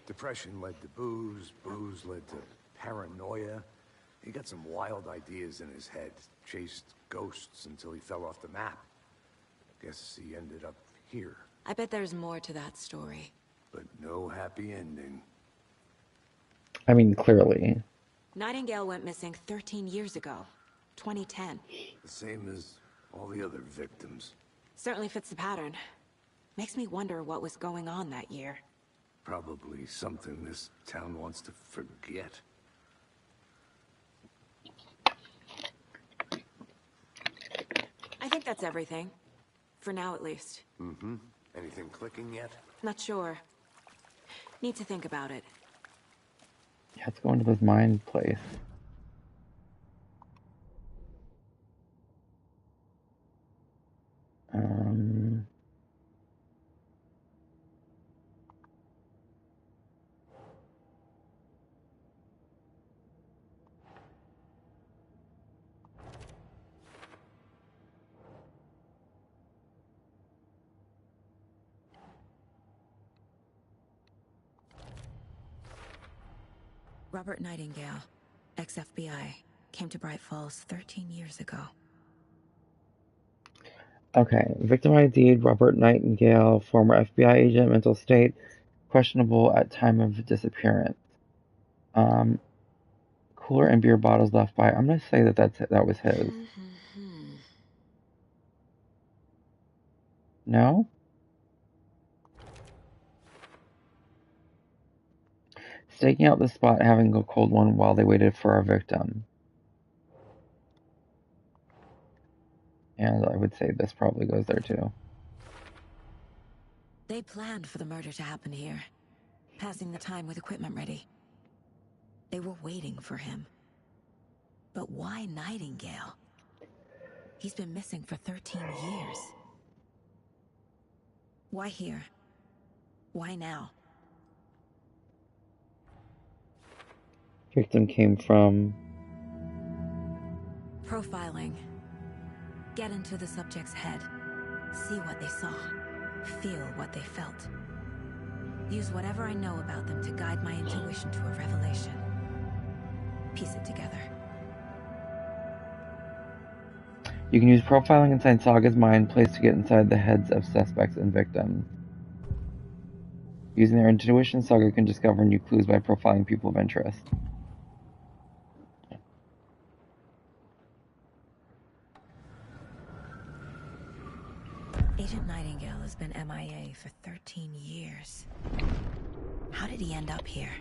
Depression led to booze, booze led to paranoia. He got some wild ideas in his head, chased ghosts until he fell off the map. Guess he ended up here. I bet there's more to that story. But no happy ending. I mean, clearly. Nightingale went missing 13 years ago. 2010. The same as all the other victims. Certainly fits the pattern. Makes me wonder what was going on that year. Probably something this town wants to forget. I think that's everything. For now, at least. Mm-hmm. Anything clicking yet? Not sure. Need to think about it. Yeah, let's go into this Mind Place. Robert Nightingale, ex-FBI, came to Bright Falls 13 years ago. Okay, victim ID, Robert Nightingale, former FBI agent, mental state, questionable at time of disappearance. Cooler and beer bottles left by. I'm gonna say that was his. No? Staking out the spot, having a cold one while they waited for our victim. And I would say this probably goes there too. They planned for the murder to happen here, passing the time with equipment ready. They were waiting for him. But why Nightingale? He's been missing for 13 years. Why here? Why now? Victim came from... Profiling. Get into the subject's head. See what they saw. Feel what they felt. Use whatever I know about them to guide my intuition to a revelation. Piece it together. You can use profiling inside Saga's mind plays to get inside the heads of suspects and victims. Using their intuition, Saga can discover new clues by profiling people of interest. Agent Nightingale has been MIA for 13 years. How did he end up here?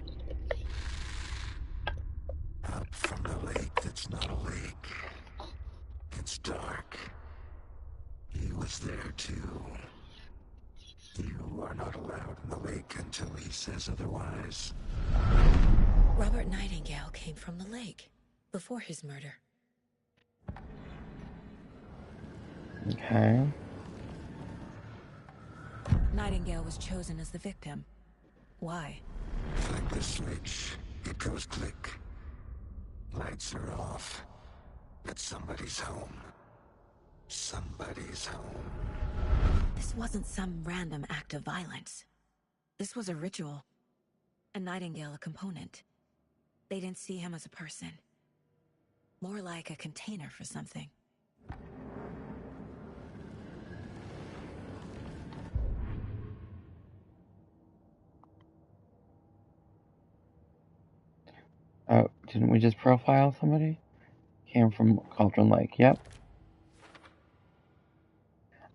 Up from the lake that's not a lake. It's dark. was there too. You are not allowed in the lake until he says otherwise. Robert Nightingale came from the lake before his murder. Okay. Nightingale was chosen as the victim. Why? Flick the switch, it goes click. Lights are off. But somebody's home. Somebody's home. This wasn't some random act of violence. This was a ritual. And Nightingale a component. They didn't see him as a person. More like a container for something. Oh, didn't we just profile somebody? Came from Cauldron Lake. Yep.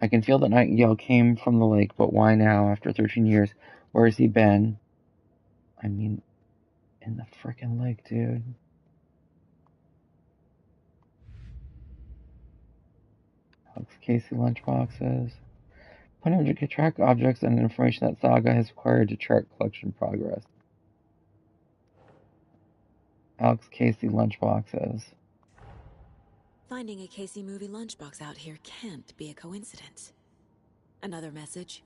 I can feel that Nightingale came from the lake, but why now, after 13 years? Where has he been? I mean, in the frickin' lake, dude. Alex Casey lunchboxes. 100 track objects and information that Saga has acquired to track collection progress. Alex Casey lunchboxes. Finding a Casey movie lunchbox out here can't be a coincidence. Another message.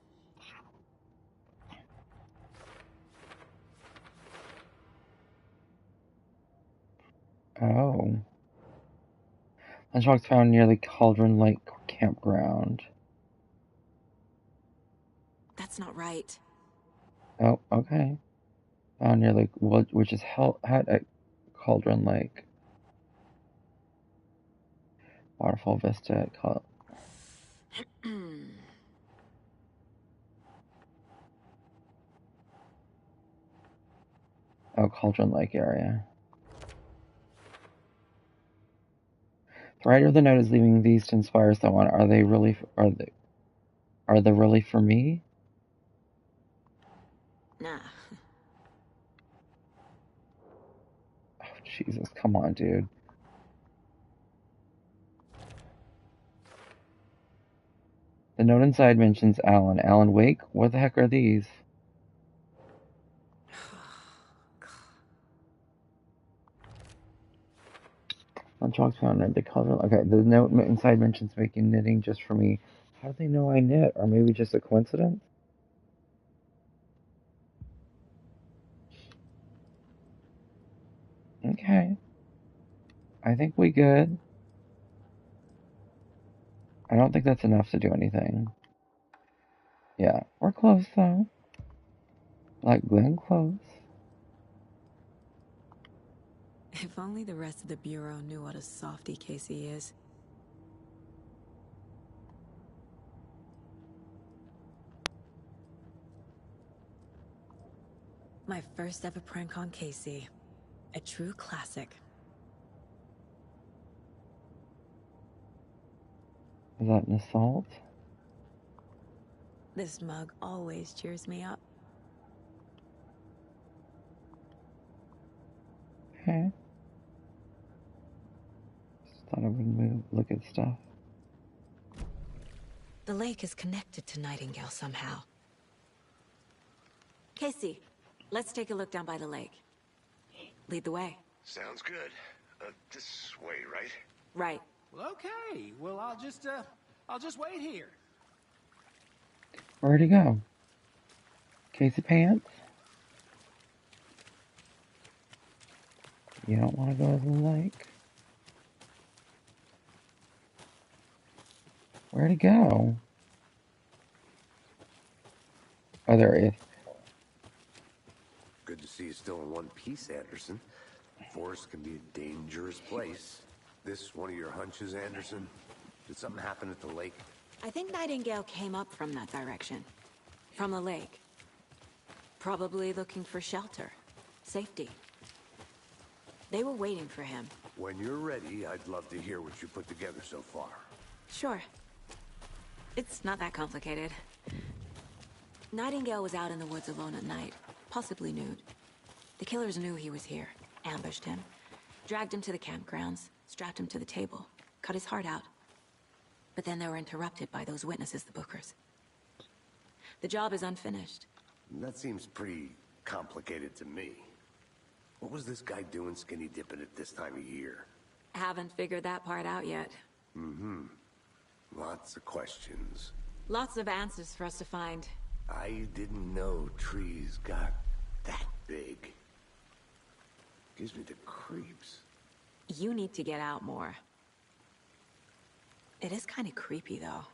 Oh. Lunchbox found near the Cauldron Lake campground. That's not right. Oh, okay. Found near the which is held at Cauldron Lake. Waterfall Vista at Cauldron Lake area. The writer of the note is leaving these to inspire someone. Are they really for me? Nah. Oh, Jesus, come on, dude. The note inside mentions Alan. Alan Wake? What the heck are these? Lunchbox found at the Cauldron. Okay, the note inside mentions making knitting just for me. How do they know I knit? Or maybe just a coincidence? Okay. I think we good. I don't think that's enough to do anything. Yeah, we're close though. Like Glenn close. If only the rest of the Bureau knew what a softy Casey is. My first ever prank on Casey. A true classic. Is that an assault? This mug always cheers me up. Okay. Just thought I would move, look at stuff. The lake is connected to Nightingale somehow. Casey, let's take a look down by the lake. Lead the way. Sounds good. This way, right? Right. Well, okay. Well, I'll just wait here. Where'd he go? Casey Pants? You don't want to go to the lake? Where'd he go? Oh, there he is. Good to see you still in one piece, Anderson. Forest can be a dangerous place. This one of your hunches, Anderson? Did something happen at the lake? I think Nightingale came up from that direction. From the lake. Probably looking for shelter. Safety. They were waiting for him. When you're ready, I'd love to hear what you put together so far. Sure. It's not that complicated. Nightingale was out in the woods alone at night, possibly nude. The killers knew he was here, ambushed him, dragged him to the campgrounds, strapped him to the table, cut his heart out. But then they were interrupted by those witnesses, the Bookers. The job is unfinished. That seems pretty complicated to me. What was this guy doing skinny dipping at this time of year? Haven't figured that part out yet. Mm-hmm. Lots of questions. Lots of answers for us to find. I didn't know trees got that big. Gives me the creeps. You need to get out more. It is kind of creepy, though.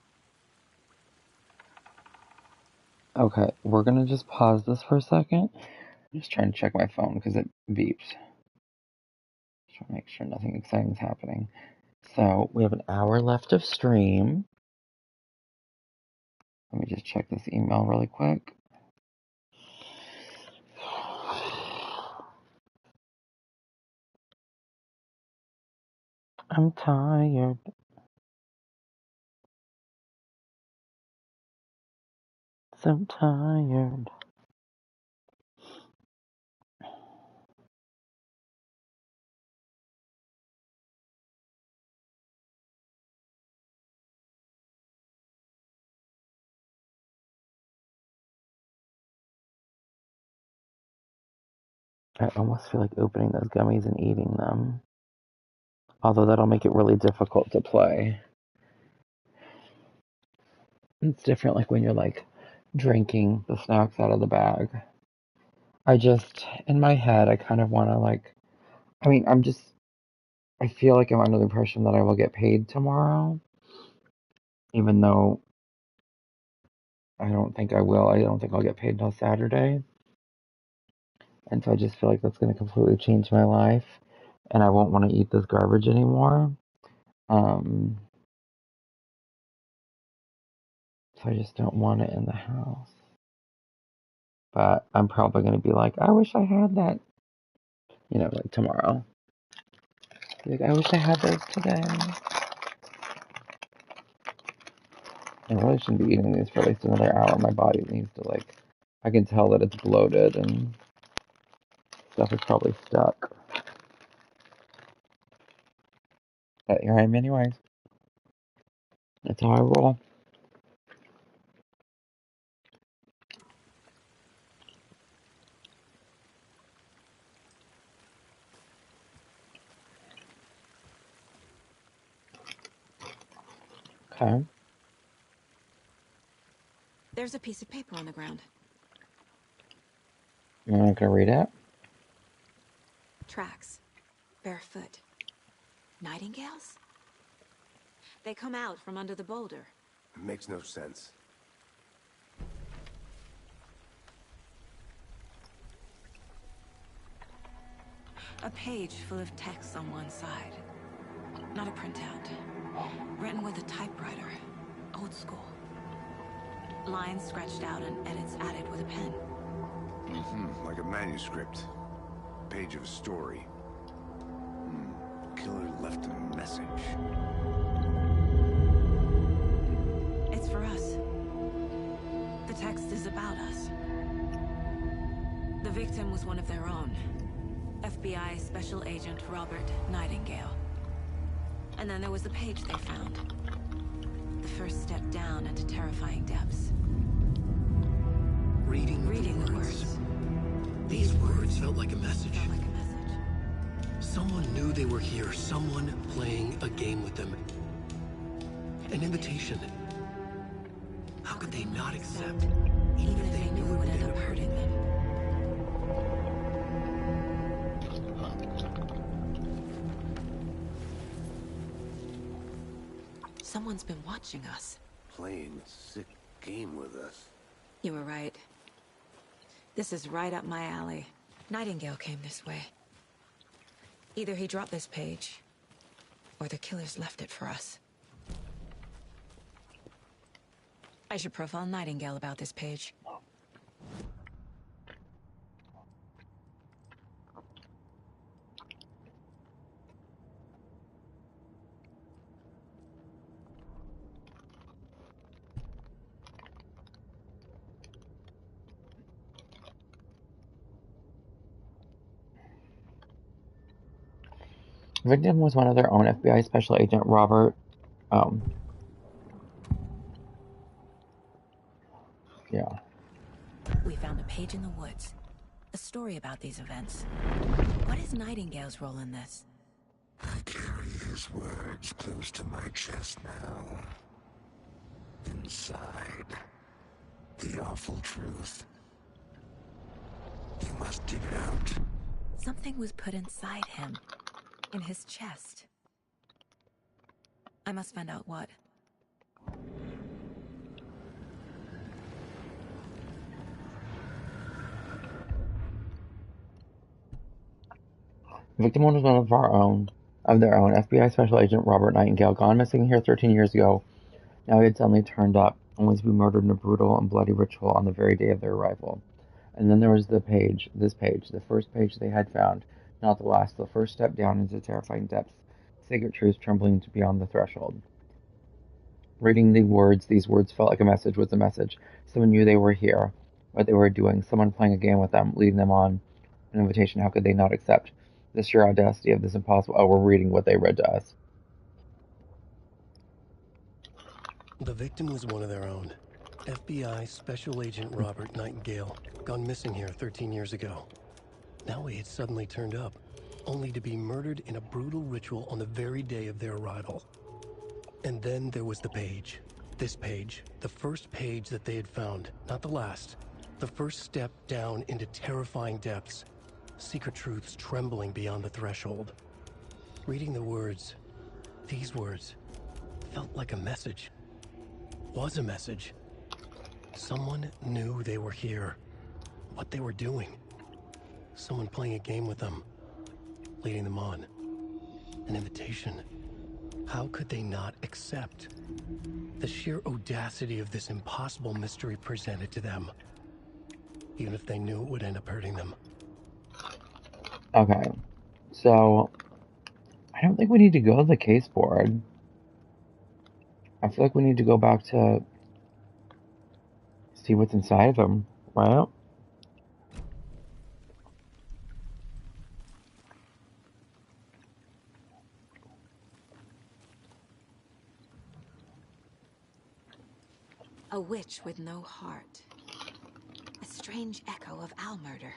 Okay, we're gonna just pause this for a second. I'm just trying to check my phone because it beeps. Just trying to make sure nothing exciting is happening. So, we have an hour left of stream. Let me just check this email really quick. I'm tired. So tired. I almost feel like opening those gummies and eating them. Although that'll make it really difficult to play. It's different like when you're like drinking the snacks out of the bag. I just, in my head, I kind of want to like, I feel like I'm under the impression that I will get paid tomorrow. Even though I don't think I will. I don't think I'll get paid until Saturday. And so I just feel like that's going to completely change my life. And I won't want to eat this garbage anymore. So I just don't want it in the house. But I'm probably going to be like, I wish I had that, like tomorrow. Like, I wish I had those today. I really shouldn't be eating these for at least another hour. My body needs to, like, I can tell that it's bloated and stuff is probably stuck. But here I am anyways. That's how I roll. Okay. There's a piece of paper on the ground. You're not going to read it? Tracks. Barefoot. Nightingales? They come out from under the boulder. It makes no sense. A page full of text on one side. Not a printout. Written with a typewriter. Old school. Lines scratched out and edits added with a pen. Mm-hmm. Like a manuscript. Page of a story. Killer left a message. It's for us. The text is about us. The victim was one of their own. FBI Special Agent Robert Nightingale. And then there was the page they found. The first step down into terrifying depths. Reading the words. These words felt like a message. Felt like a message. Someone knew they were here. Someone playing a game with them. An invitation. How could they not accept? Even if they knew it would end up hurting them. Someone's been watching us. Playing a sick game with us. You were right. This is right up my alley. Nightingale came this way. Either he dropped this page, or the killers left it for us. I should profile Nightingale about this page. Victim was one of their own FBI Special Agent Robert Yeah. We found a page in the woods. A story about these events. What is Nightingale's role in this? I carry his words close to my chest now. Inside, the awful truth. You must dig it out. Something was put inside him. In his chest. I must find out what. The victim was one of their own, FBI Special Agent Robert Nightingale, gone missing here 13 years ago. Now he had suddenly turned up, only to be murdered in a brutal and bloody ritual on the very day of their arrival. And then there was this page, the first page they had found, not the last, the first step down into terrifying depths, sacred truths trembling to beyond the threshold. Reading these words felt like a message was a message. Someone knew they were here, what they were doing, someone playing a game with them, leading them on. An invitation, how could they not accept? The sheer audacity of this impossible... Oh, we're reading what they read to us. The victim was one of their own. FBI Special Agent Robert Nightingale, gone missing here 13 years ago. Now he had suddenly turned up, only to be murdered in a brutal ritual on the very day of their arrival. And then there was the page. This page, the first page that they had found, not the last. The first step down into terrifying depths. Secret truths trembling beyond the threshold. Reading the words, these words, felt like a message. Was a message. Someone knew they were here. What they were doing. Someone playing a game with them. Leading them on. An invitation. How could they not accept? The sheer audacity of this impossible mystery presented to them. Even if they knew it would end up hurting them. Okay. So, I don't think we need to go to the case board. I feel like we need to go back to see what's inside of him, right? A witch with no heart. A strange echo of Al murder.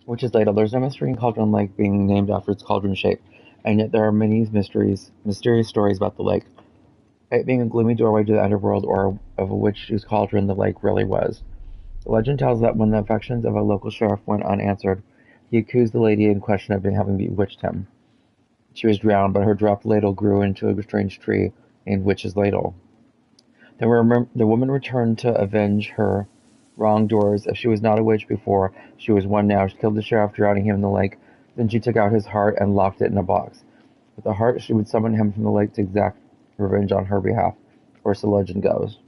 Which is later. There's no mystery in Cauldron Lake being named after its cauldron shape, and yet there are many mysterious stories about the lake. It being a gloomy doorway to the underworld, or of a witch whose cauldron the lake really was. The legend tells that when the affections of a local sheriff went unanswered, he accused the lady in question of having bewitched him. She was drowned, but her dropped ladle grew into a strange tree named Witch's Ladle. The woman returned to avenge her wrongdoers. If she was not a witch before, she was one now. She killed the sheriff, drowning him in the lake. Then she took out his heart and locked it in a box. With the heart, she would summon him from the lake to exact revenge on her behalf, or so legend goes.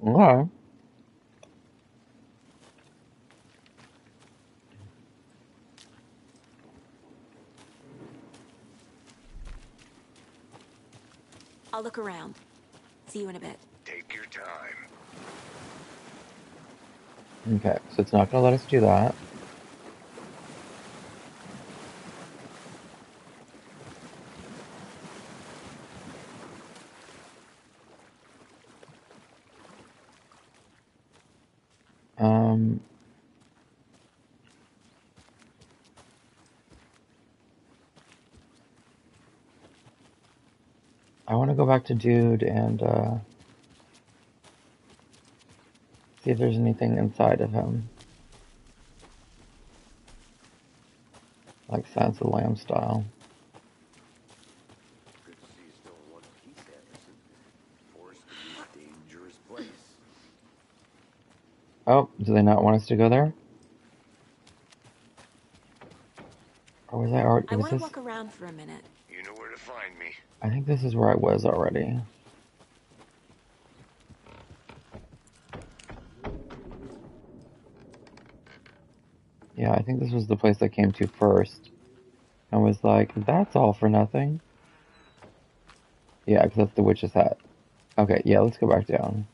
Okay. I'll look around. See you in a bit. Take your time. Okay, so it's not going to let us do that. I want to go back to Dude and see if there's anything inside of him. Like Silence of the Lamb style. Good to see you still in one piece, Anderson. Forest can be a dangerous place. Oh, do they not want us to go there? Or was I already... I Was want to this... walk around for a minute. You know where to find me. I think this is where I was already. Yeah, I think this was the place I came to first. I was like, that's all for nothing. Yeah, because that's the witch's hat. Okay, yeah, let's go back down.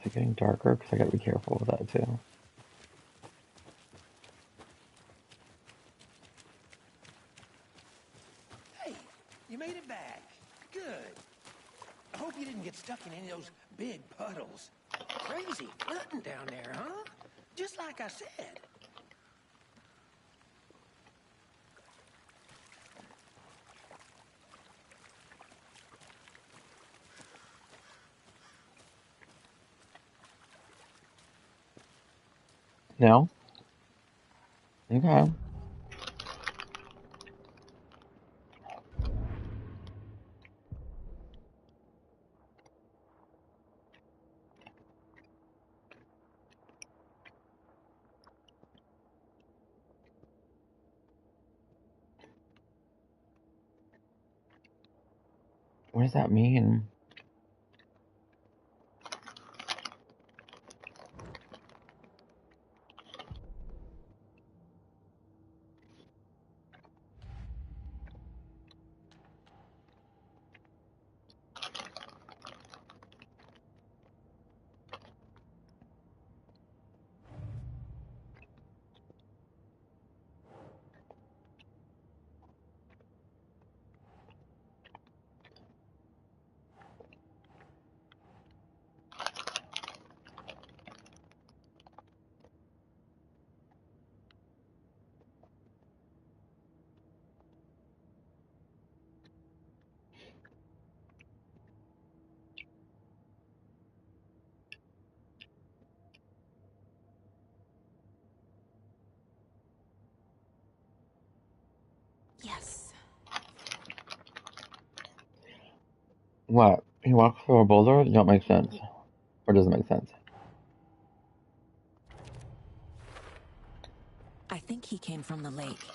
Is it getting darker? Because I gotta be careful with that too. Hey, you made it back. Good. I hope you didn't get stuck in any of those big puddles. Crazy flooding down there, huh? Just like I said. No? Okay. What does that mean? Yes. What? He walks through a boulder? Don't make sense. Or doesn't make sense. I think he came from the lake.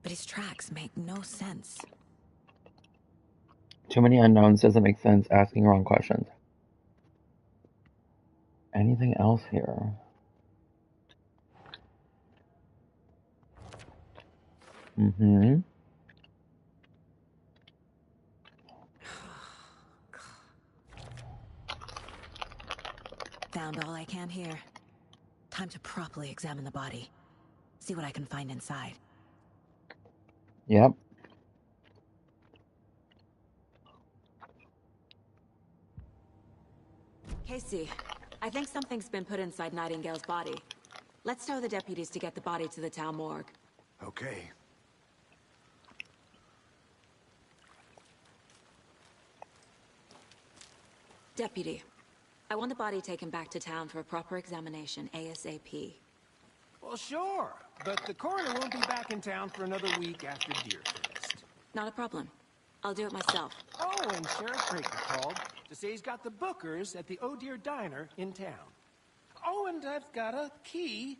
But his tracks make no sense. Too many unknowns doesn't make sense. Asking wrong questions. Anything else here? Mm-hmm. Found all I can here. Time to properly examine the body. See what I can find inside. Yep. Casey, I think something's been put inside Nightingale's body. Let's tell the deputies to get the body to the town morgue. Okay. Deputy, I want the body taken back to town for a proper examination ASAP. Well, sure. But the coroner won't be back in town for another week after Deerfest. Not a problem. I'll do it myself. Oh, and Sheriff Breaker called to say he's got the bookers at the Oh Dear Diner in town. Oh, and I've got a key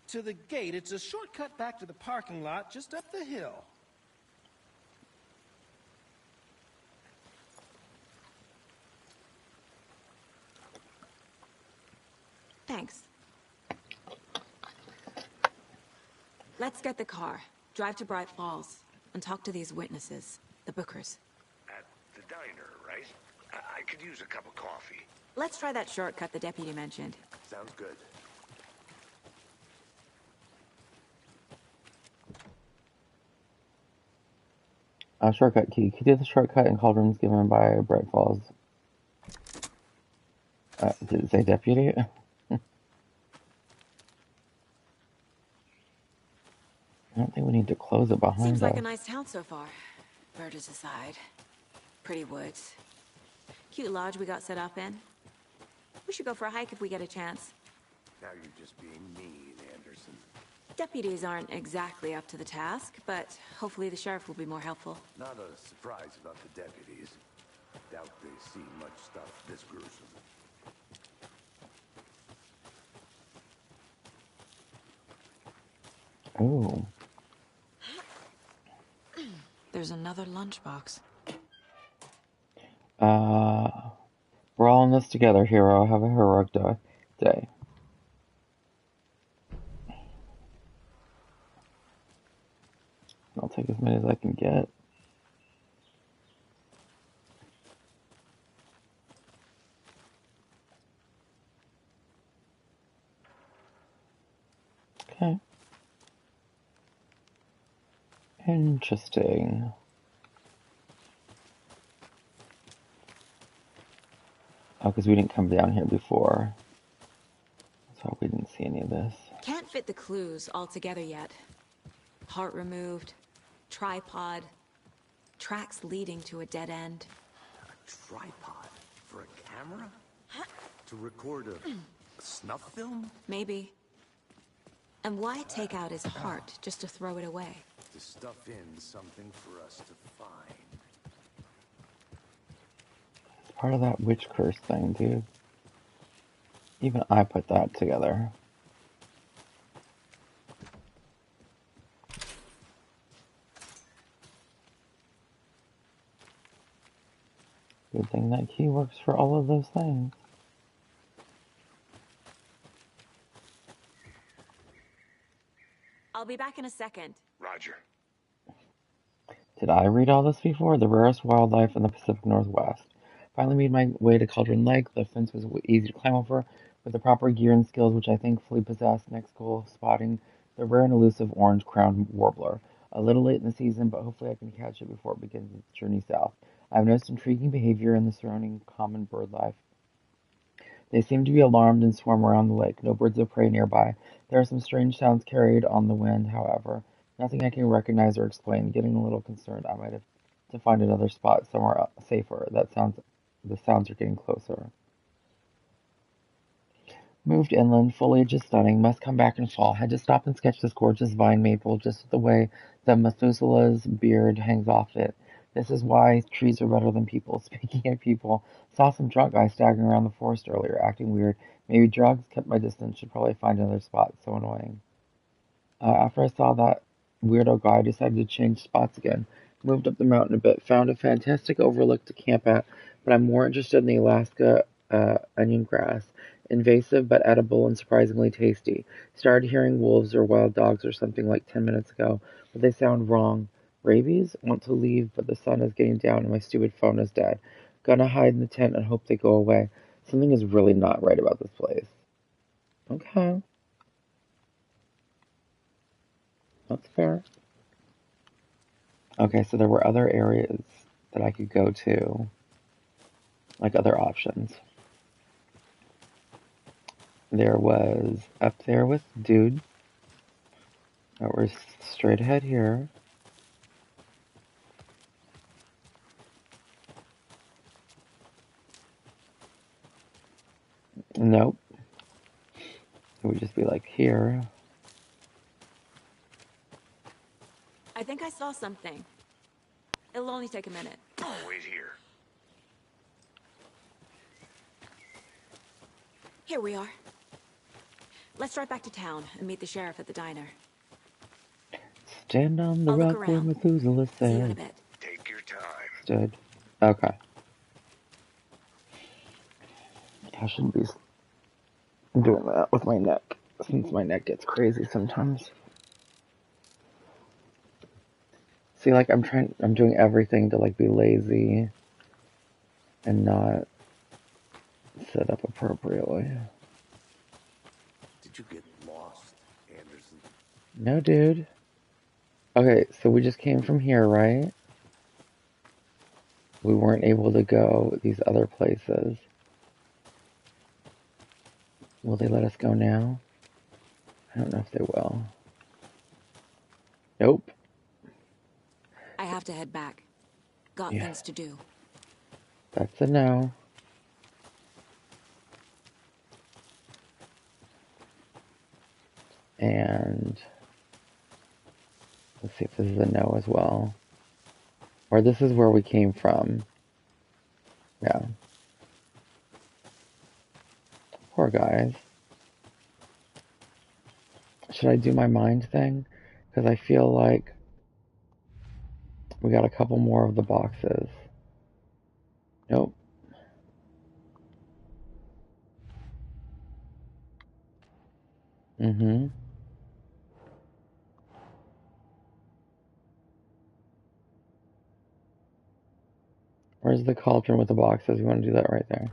to the gate. It's a shortcut back to the parking lot just up the hill. Thanks. Let's get the car, drive to Bright Falls, and talk to these witnesses, the bookers. At the diner, right? I could use a cup of coffee. Let's try that shortcut the deputy mentioned. Sounds good. Shortcut key. Key to the shortcut in cauldrons given by Bright Falls. Did it say deputy? I don't think we need to close it behind Seems us. like a nice town so far. Murders aside. Pretty woods. Cute lodge we got set up in. We should go for a hike if we get a chance. Now you're just being mean, Anderson. Deputies aren't exactly up to the task, but hopefully the sheriff will be more helpful. Not a surprise about the deputies. Doubt they've seen much stuff this gruesome. Oh. There's another lunchbox. We're all in this together, hero. Have a heroic day. I'll take as many as I can get. Interesting. Oh, because we didn't come down here before. So we didn't see any of this. Can't fit the clues all together yet. Heart removed, tripod, tracks leading to a dead end. A tripod? For a camera? To record a snuff film? Maybe. And why take out his heart just to throw it away? To stuff in something for us to find. It's part of that witch curse thing, dude. Even I put that together. Good thing that key works for all of those things. I'll be back in a second. Roger. Did I read all this before? The rarest wildlife in the Pacific Northwest. Finally made my way to Cauldron Lake. The fence was easy to climb over with the proper gear and skills, which I thankfully possessed. Next goal, spotting the rare and elusive orange-crowned warbler. A little late in the season, but hopefully I can catch it before it begins its journey south. I've noticed intriguing behavior in the surrounding common bird life. They seem to be alarmed and swarm around the lake. No birds of prey nearby. There are some strange sounds carried on the wind, however. Nothing I can recognize or explain. Getting a little concerned. I might have to find another spot somewhere safer. The sounds are getting closer. Moved inland, foliage is stunning, must come back in fall. Had to stop and sketch this gorgeous vine maple just the way the Methuselah's beard hangs off it. This is why trees are better than people. Speaking of people, saw some drunk guy staggering around the forest earlier, acting weird. Maybe drugs, kept my distance, should probably find another spot. So annoying. After I saw that weirdo guy, I decided to change spots again. Moved up the mountain a bit, found a fantastic overlook to camp at, but I'm more interested in the Alaska onion grass. Invasive but edible and surprisingly tasty. Started hearing wolves or wild dogs or something like 10 minutes ago, but they sound wrong. Rabies? Want to leave, but the sun is getting down and my stupid phone is dead. Gonna hide in the tent and hope they go away. Something is really not right about this place. Okay. That's fair. Okay, so there were other areas that I could go to, like other options. There was up there with Dude. That was straight ahead here. Nope. It would just be like here. I think I saw something. It'll only take a minute. Wait here. Here we are. Let's drive back to town and meet the sheriff at the diner. Stand on the I'll look rock where around. Methuselah See you in a said. bit. Take your time. Stood. Okay. I shouldn't be doing that with my neck, since my neck gets crazy sometimes. See, like, I'm doing everything to, like, be lazy and not set up appropriately. Did you get lost, Anderson? No, dude. Okay, so we just came from here, right? We weren't able to go these other places. Will they let us go now? I don't know if they will. Nope. I have to head back. Got Yeah. things to do. That's a no. And let's see if this is a no as well. Or this is where we came from. Yeah. Poor guys. Should I do my mind thing? Because I feel like we got a couple more of the boxes. Nope. Mm-hmm. Where's the cauldron with the boxes? We want to do that right there.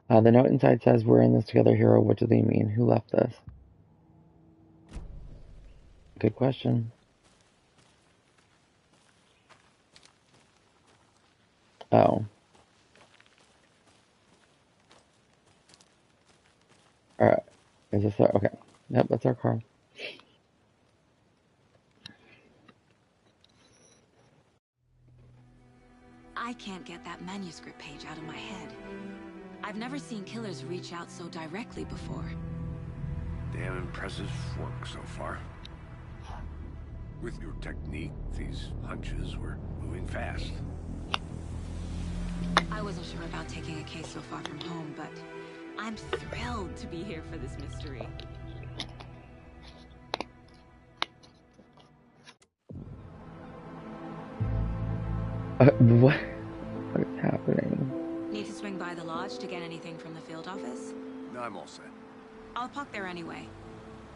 The note inside says, "We're in this together, hero." What do they mean? Who left this? Good question. Oh. Alright. Is this our... Okay. Yep, that's our car. I can't get that manuscript page out of my head. I've never seen killers reach out so directly before. Damn impressive work so far. With your technique, these hunches were moving fast. I wasn't sure about taking a case so far from home, but I'm thrilled to be here for this mystery. What? What is happening? Need to swing by the lodge to get anything from the field office? No, I'm all set. I'll park there anyway.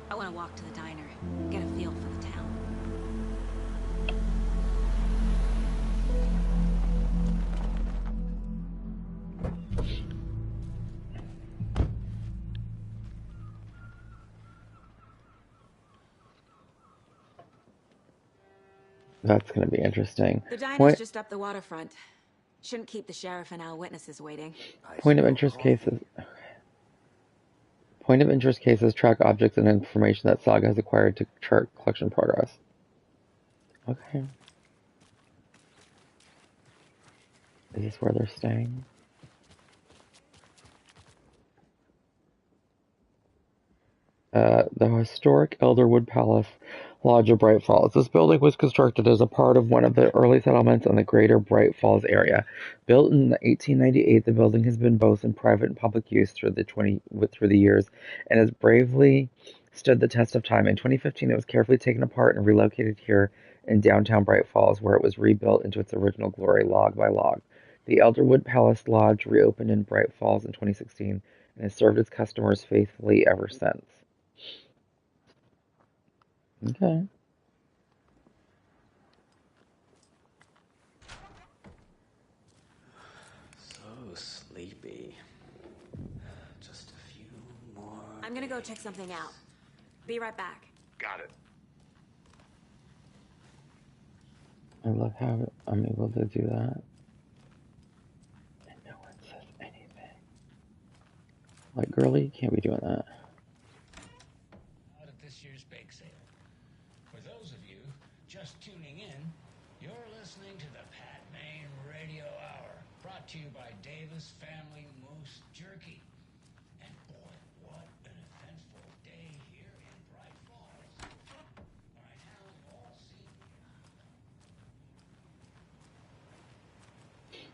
I want to walk to the diner, get a feel for the town. That's going to be interesting. The diner's just up the waterfront. Shouldn't keep the sheriff and our witnesses waiting. Point of interest cases. Point of interest cases track objects and information that Saga has acquired to chart collection progress. Okay. Is this where they're staying? The historic Elderwood Palace Lodge of Bright Falls. This building was constructed as a part of one of the early settlements in the greater Bright Falls area. Built in 1898, the building has been both in private and public use through the years and has bravely stood the test of time. In 2015, it was carefully taken apart and relocated here in downtown Bright Falls, where it was rebuilt into its original glory log by log. The Elderwood Palace Lodge reopened in Bright Falls in 2016 and has served its customers faithfully ever since. Okay. So sleepy. Just a few more. I'm gonna go check something out. Be right back. Got it. I love how I'm able to do that. And no one says anything. Like, girlie, you can't be doing that. Out at this year's bake sale. For those of you just tuning in, you're listening to the Pat Main Radio Hour, brought to you by Davis Family Moose Jerky. And boy, what an eventful day here in Bright Falls. All right, how have you all seen me?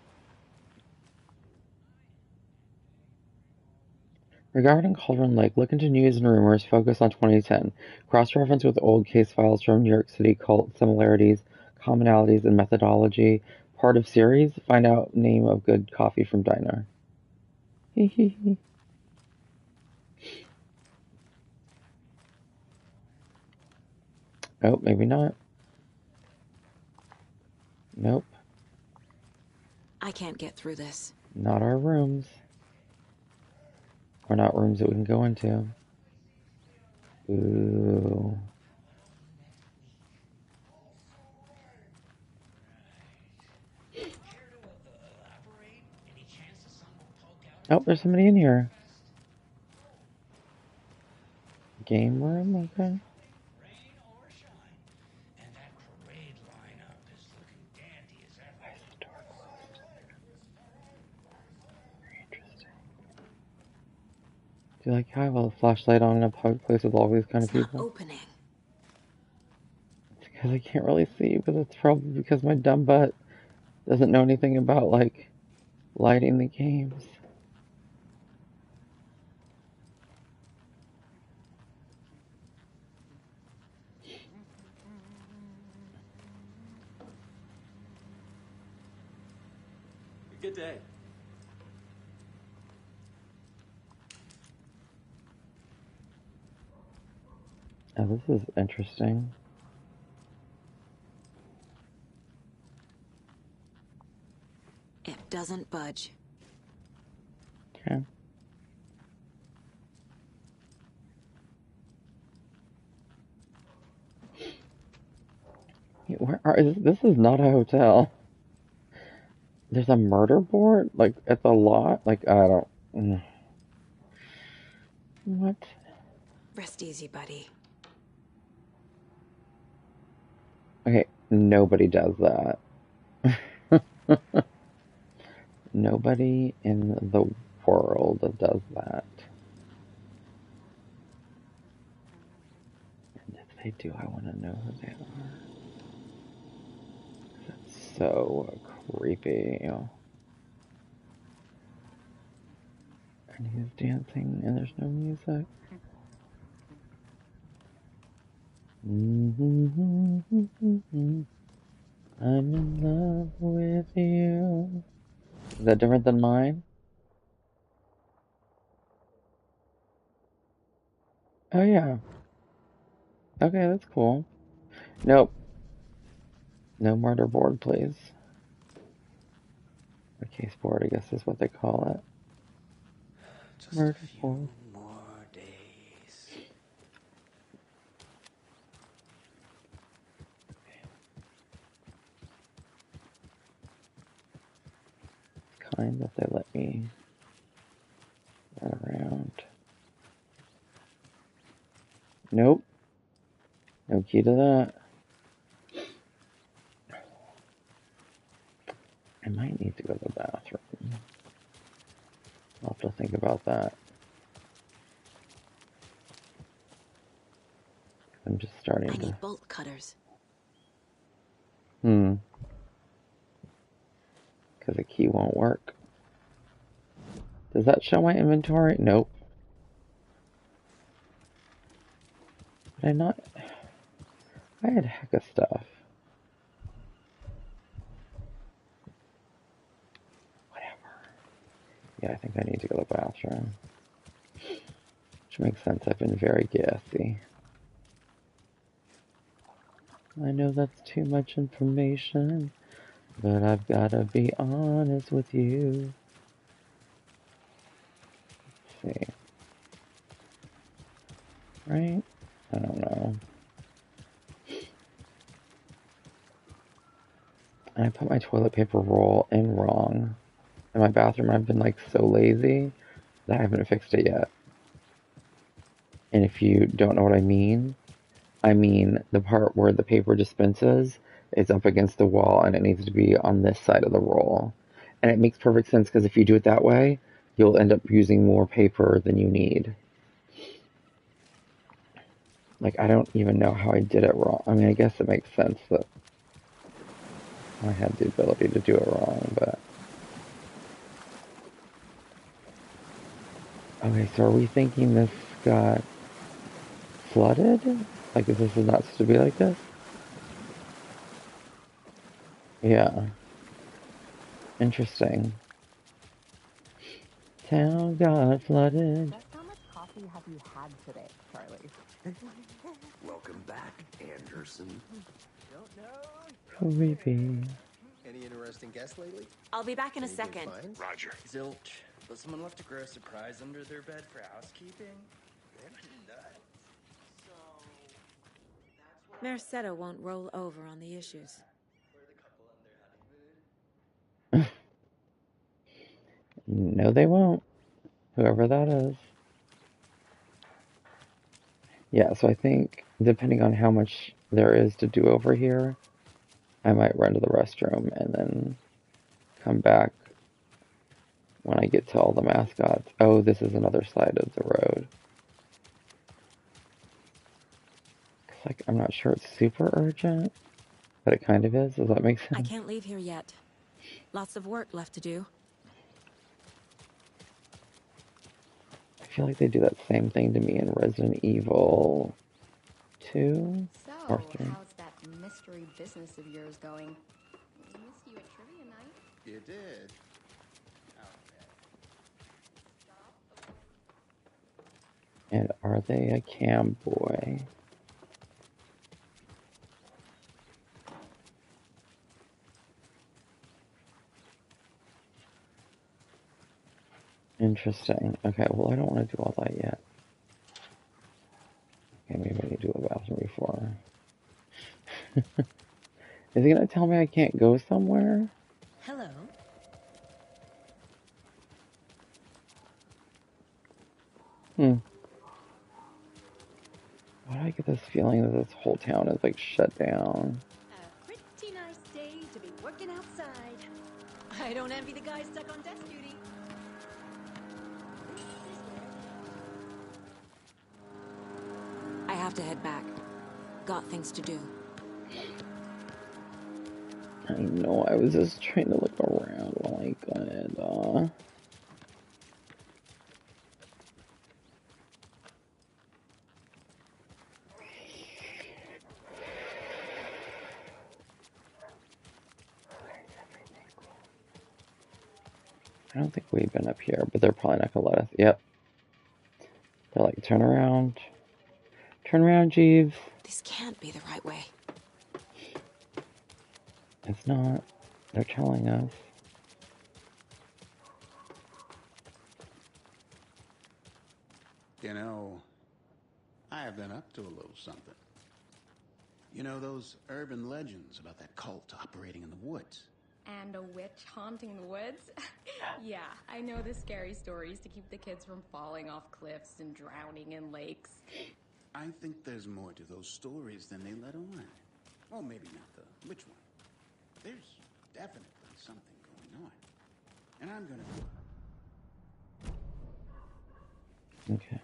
Regarding Cauldron Lake, look into news and rumors, focus on 2010. Cross-reference with old case files from New York City cult similarities, commonalities, and methodology. Part of series, find out name of good coffee from diner. Oh, maybe not. Nope. I can't get through this. Not our rooms. Or not rooms that we can go into. Ooh. Oh, there's somebody in here. Game room, okay. Why is the door closed? Very interesting. Do you like how I have a flashlight on in a public place with all these kind of people? Not opening. It's because I can't really see, but it's probably because my dumb butt doesn't know anything about, like, lighting the games. Good day. Oh, this is interesting. It doesn't budge. Okay. This is not a hotel. There's a murder board? Like, at the lot? Like, I don't... What? Rest easy, buddy. Okay, nobody does that. Nobody in the world does that. And if they do, I want to know who they are. That's so creepy. And he's dancing and there's no music. I'm in love with you. Is that different than mine? Oh, yeah. Okay, that's cool. Nope. No murder board, please. Or case board, I guess is what they call it. Just Murder a few board. more days. Kind that they let me run around. Nope. No key to that. I might need to go to the bathroom. I'll have to think about that. I'm just starting I to... need bolt cutters. Because the key won't work. Does that show my inventory? Nope. Did I not? I had a heck of stuff. Whatever. Yeah, I think I need to go to the bathroom. Which makes sense. I've been very gassy. I know that's too much information, but I've got to be honest with you. Let's see. Right? I don't know. And I put my toilet paper roll in wrong. In my bathroom, I've been like so lazy that I haven't fixed it yet. And if you don't know what I mean the part where the paper dispenses is up against the wall and it needs to be on this side of the roll. And it makes perfect sense because if you do it that way, you'll end up using more paper than you need. Like, I don't even know how I did it wrong. I mean, I guess it makes sense that I had the ability to do it wrong, but... Okay, so are we thinking this got flooded? Like, this is not supposed to be like this? Yeah. Interesting. Town got flooded. How much coffee have you had today, Charlie? Welcome back, Anderson. Don't know. Creepy. Any interesting guests lately? I'll be back in a Anything second. fine? Roger. Zilch. But someone left a gross surprise under their bed for housekeeping? Merced won't roll over on the issues. No, they won't. Whoever that is. Yeah, so I think, depending on how much there is to do over here, I might run to the restroom and then come back when I get to all the mascots. Oh, this is another side of the road. Like, I'm not sure it's super urgent, but it kind of is. Does that make sense? I can't leave here yet. Lots of work left to do. I feel like they do that same thing to me in Resident Evil 2 So, or 3. how's that mystery business of yours going? We missed you at trivia night. You did. And are they a cam boy? Interesting. Okay, well, I don't want to do all that yet. Okay, maybe I need to do a bathroom before. Is he gonna tell me I can't go somewhere? Hello. Why do I get this feeling that this whole town is like shut down? A pretty nice day to be working outside. I don't envy the guy stuck on desk duty. I have to head back. Got things to do. I know, I was just trying to look around while I could. I don't think we've been up here, but they're probably not gonna let us. Yep. They're like, turn around. Turn around, Jeeves. This can't be the right way. It's not. They're telling us. You know, I have been up to a little something. You know those urban legends about that cult operating in the woods? And a witch haunting the woods? Yeah, I know the scary stories to keep the kids from falling off cliffs and drowning in lakes. I think there's more to those stories than they let on. Well, maybe not the witch one. There's definitely something going on. And I'm gonna... Okay.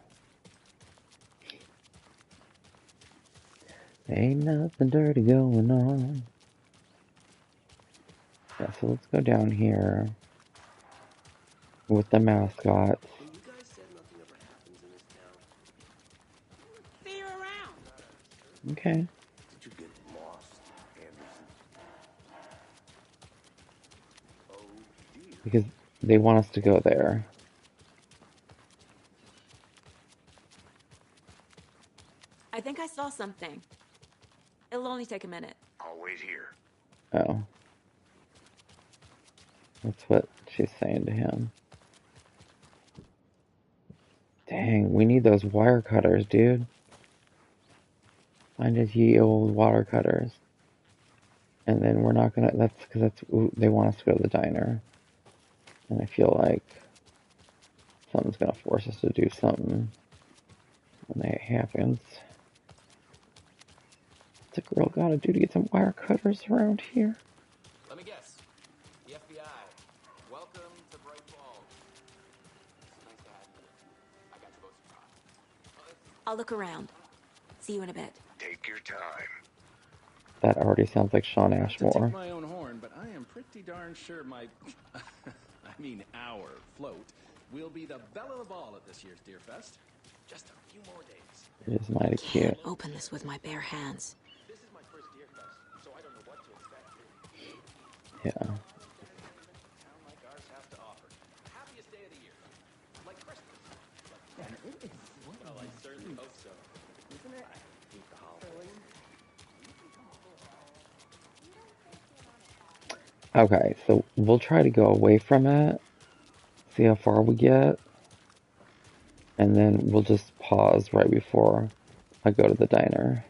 Ain't nothing dirty going on. Yeah, so let's go down here with the mascot. You guys said nothing ever happens in this town. See you around. Okay. Did you get lost, Anderson? Oh dear. Because they want us to go there. I think I saw something. It'll only take a minute. I'll wait here. Oh. That's what she's saying to him. Dang, we need those wire cutters, dude. Find us ye old water cutters. And then we're not gonna, that's because that's, they want us to go to the diner. And I feel like something's gonna force us to do something when that happens. What's a girl gotta do to get some wire cutters around here? Let me guess. The FBI. Welcome to Bright Falls. It's nice to have you. I got you both surprised. I'll look around. See you in a bit. Take your time. That already sounds like Sean To Ashmore. toot my own horn, but I am pretty darn sure my, I mean our float will be the belle of the ball at this year's Deer Fest. Just a few more days. It is mighty cute. Can't open this with my bare hands. This is my first Deer Fest, so I don't know what to expect. Yeah. Town like ours have to offer. Happiest day of the year. Like Christmas. Like it is. Well, I certainly hope so. Isn't it? I hate the holidays. Okay, so we'll try to go away from it, see how far we get, and then we'll just pause right before I go to the diner.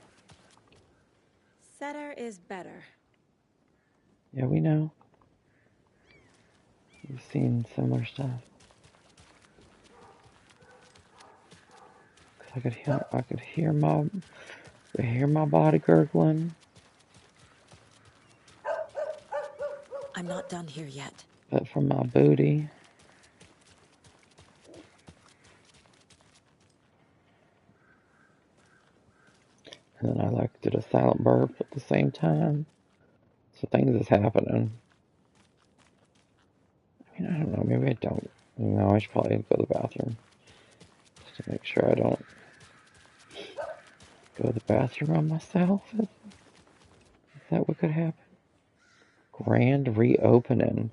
Setter is better. Yeah, we know. We've seen similar stuff. 'Cause I could hear my body gurgling. I'm not done here yet. But from my booty. And then I like did a silent burp at the same time. So things is happening. I mean, I don't know, maybe I don't. No, I should probably go to the bathroom. Just to make sure I don't go to the bathroom on myself. Is that what could happen? Grand reopening.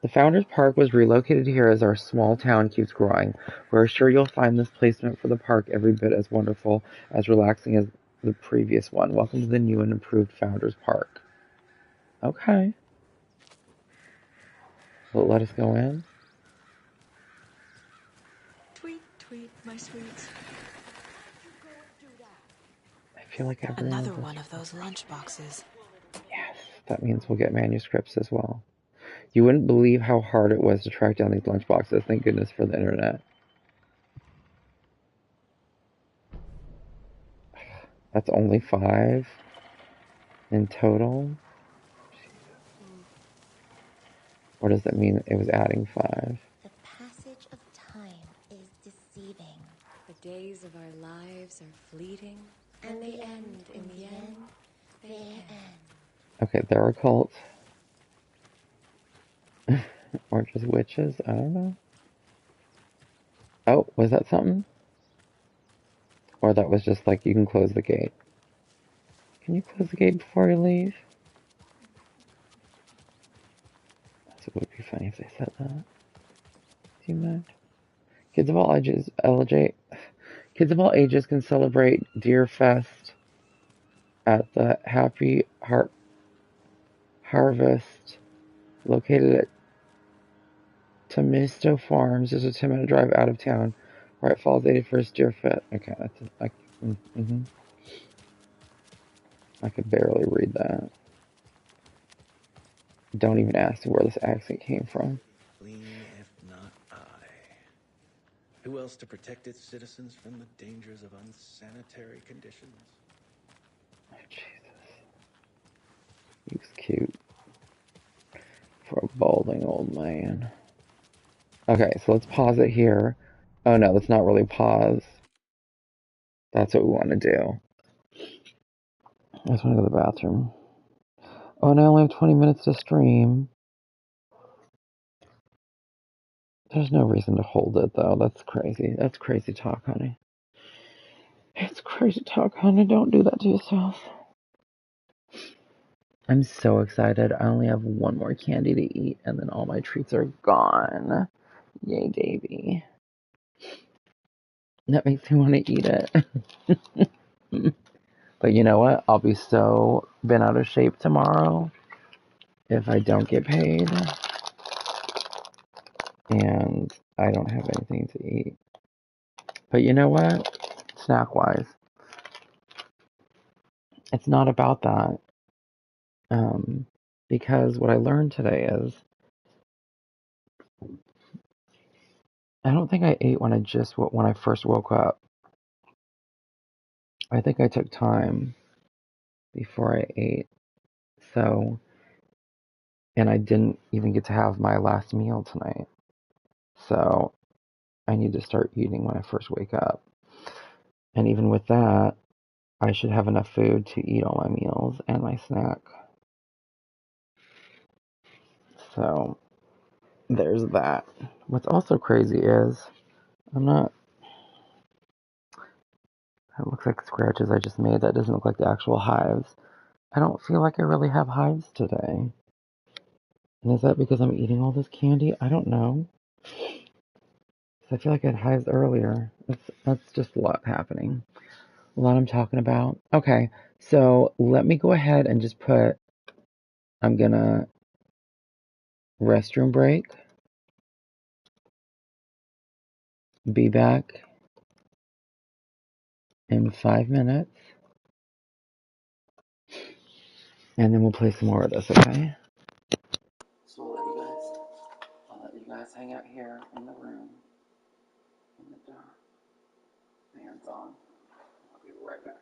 The Founders Park was relocated here as our small town keeps growing. We're sure you'll find this placement for the park every bit as wonderful, as relaxing as the previous one. Welcome to the new and improved Founders Park. Okay. Will it let us go in? Tweet, tweet, my sweets. I feel like everyone... Another one of those lunch boxes. Yes. That means we'll get manuscripts as well. You wouldn't believe how hard it was to track down these lunchboxes. Thank goodness for the internet. That's only 5 in total. Or does that mean it was adding 5? The passage of time is deceiving. The days of our lives are fleeting, and they end in the end. They end. Okay, they're a cult. Or just witches. I don't know. Oh, was that something? Or that was just like, you can close the gate. Can you close the gate before you leave? It would be funny if they said that. Do you mind? Kids of all ages, kids of all ages can celebrate Deer Fest at the Happy Harvest, located at Tomisto Farms. There's a 10-minute drive out of town, where it falls 81st Deer Fest. Okay, that's I could barely read that. Don't even ask where this accent came from. Clean, if not I. Who else to protect its citizens from the dangers of unsanitary conditions? Oh, Jesus. He was cute. For a balding old man. Okay, so let's pause it here. Oh no, let's not really pause. That's what we want to do. I just want to go to the bathroom. Oh, and I only have 20 minutes to stream. There's no reason to hold it, though. That's crazy. That's crazy talk, honey. It's crazy talk, honey. Don't do that to yourself. I'm so excited. I only have one more candy to eat, and then all my treats are gone. Yay, baby. That makes me want to eat it. But you know what? I'll be so bent out of shape tomorrow if I don't get paid and I don't have anything to eat. But you know what? Snack-wise, it's not about that. Because what I learned today is I don't think I ate when I first woke up. I think I took time before I ate. So, and I didn't even get to have my last meal tonight. So, I need to start eating when I first wake up. And even with that, I should have enough food to eat all my meals and my snack. So, there's that. What's also crazy is it looks like scratches I just made. That doesn't look like the actual hives. I don't feel like I really have hives today. And is that because I'm eating all this candy? I don't know. I feel like I had hives earlier. That's just a lot happening. A lot I'm talking about. Okay, so let me go ahead and just I'm gonna restroom break. Be back in 5 minutes. And then we'll play some more of this, okay? So I'll let you guys hang out here in the room. In the dark. Fans on. I'll be right back.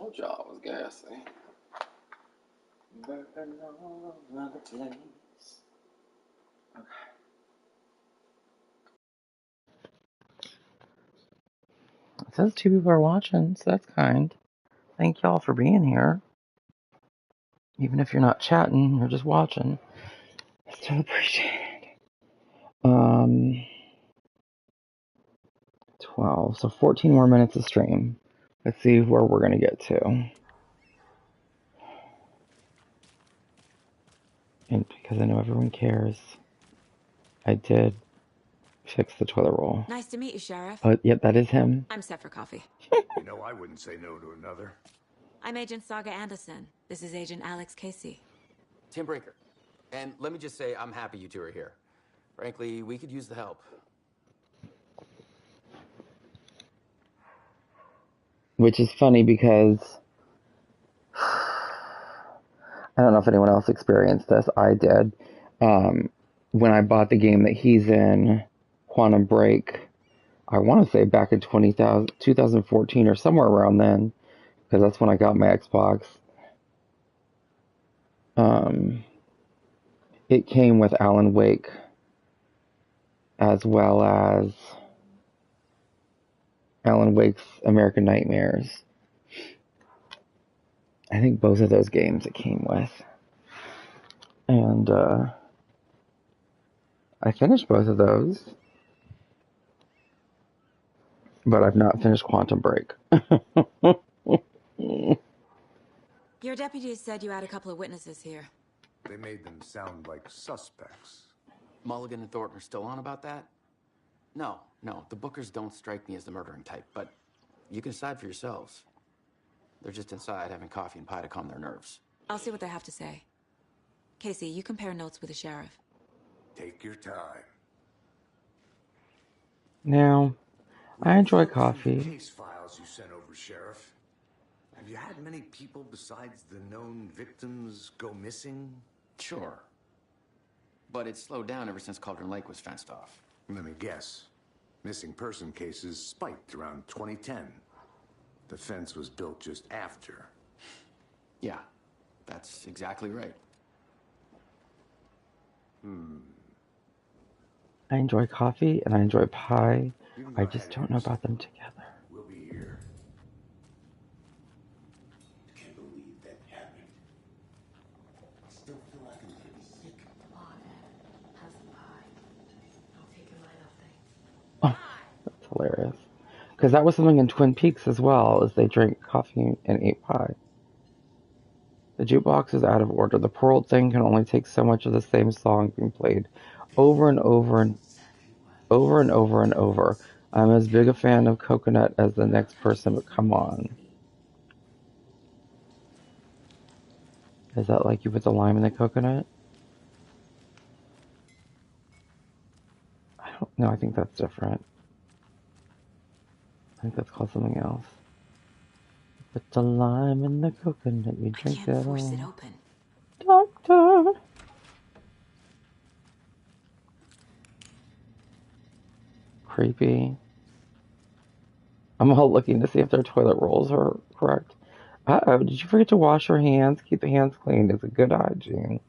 Told y'all it was gassy. Burning all over the place. Okay. It says 2 people are watching, so that's kind. Thank y'all for being here. Even if you're not chatting, you're just watching. I still appreciate it. 12. So 14 more minutes of stream. Let's see where we're going to get to. And because I know everyone cares, I did fix the toilet roll. Nice to meet you, Sheriff. Yep, that is him. I'm set for coffee. You know, I wouldn't say no to another. I'm Agent Saga Anderson. This is Agent Alex Casey. Tim Brinker. And let me just say, I'm happy you two are here. Frankly, we could use the help. Which is funny because I don't know if anyone else experienced this. I did. When I bought the game that he's in, Quantum Break, I want to say back in 2014 or somewhere around then, because that's when I got my Xbox. It came with Alan Wake as well as Alan Wake's American Nightmares. I think both of those games it came with. And I finished both of those. But I've not finished Quantum Break. Your deputies said you had a couple of witnesses here. They made them sound like suspects. Mulligan and Thornton are still on about that? No, the Bookers don't strike me as the murdering type, but you can decide for yourselves. They're just inside having coffee and pie to calm their nerves. I'll see what they have to say. Casey, you compare notes with the sheriff. Take your time. Now, I enjoy coffee. Case files you sent over, Sheriff. Have you had many people besides the known victims go missing? Sure. But it's slowed down ever since Cauldron Lake was fenced off. Let me guess. Missing person cases spiked around 2010. The fence was built just after. Yeah, that's exactly right. I enjoy coffee and I enjoy pie. I just don't know about them together. We'll be here. Can't believe that happened. I still feel like I'm gonna be sick. Have some pie. I'll take your light off things. Oh, that's hilarious. Because that was something in Twin Peaks as well, as they drank coffee and ate pie. The jukebox is out of order. The poor old thing can only take so much of the same song being played over and over and over and over and over. I'm as big a fan of Coconut as the next person, but come on. Is that like you put the lime in the coconut? I don't know. I think that's different. I think that's called something else. Put the lime in the coconut, you drink Can't it force all. it open. Doctor! Creepy. I'm all looking to see if their toilet rolls are correct. Uh-oh, did you forget to wash your hands? Keep the hands clean. It's a good hygiene.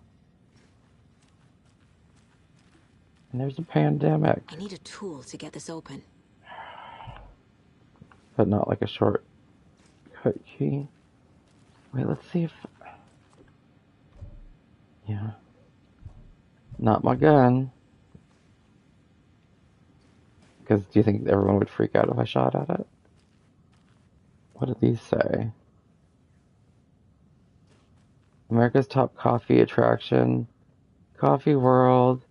And there's a pandemic. I need a tool to get this open. But not like a shortcut key. Wait, let's see if... Yeah. Not my gun. Because do you think everyone would freak out if I shot at it? What did these say? America's top coffee attraction. Coffee World.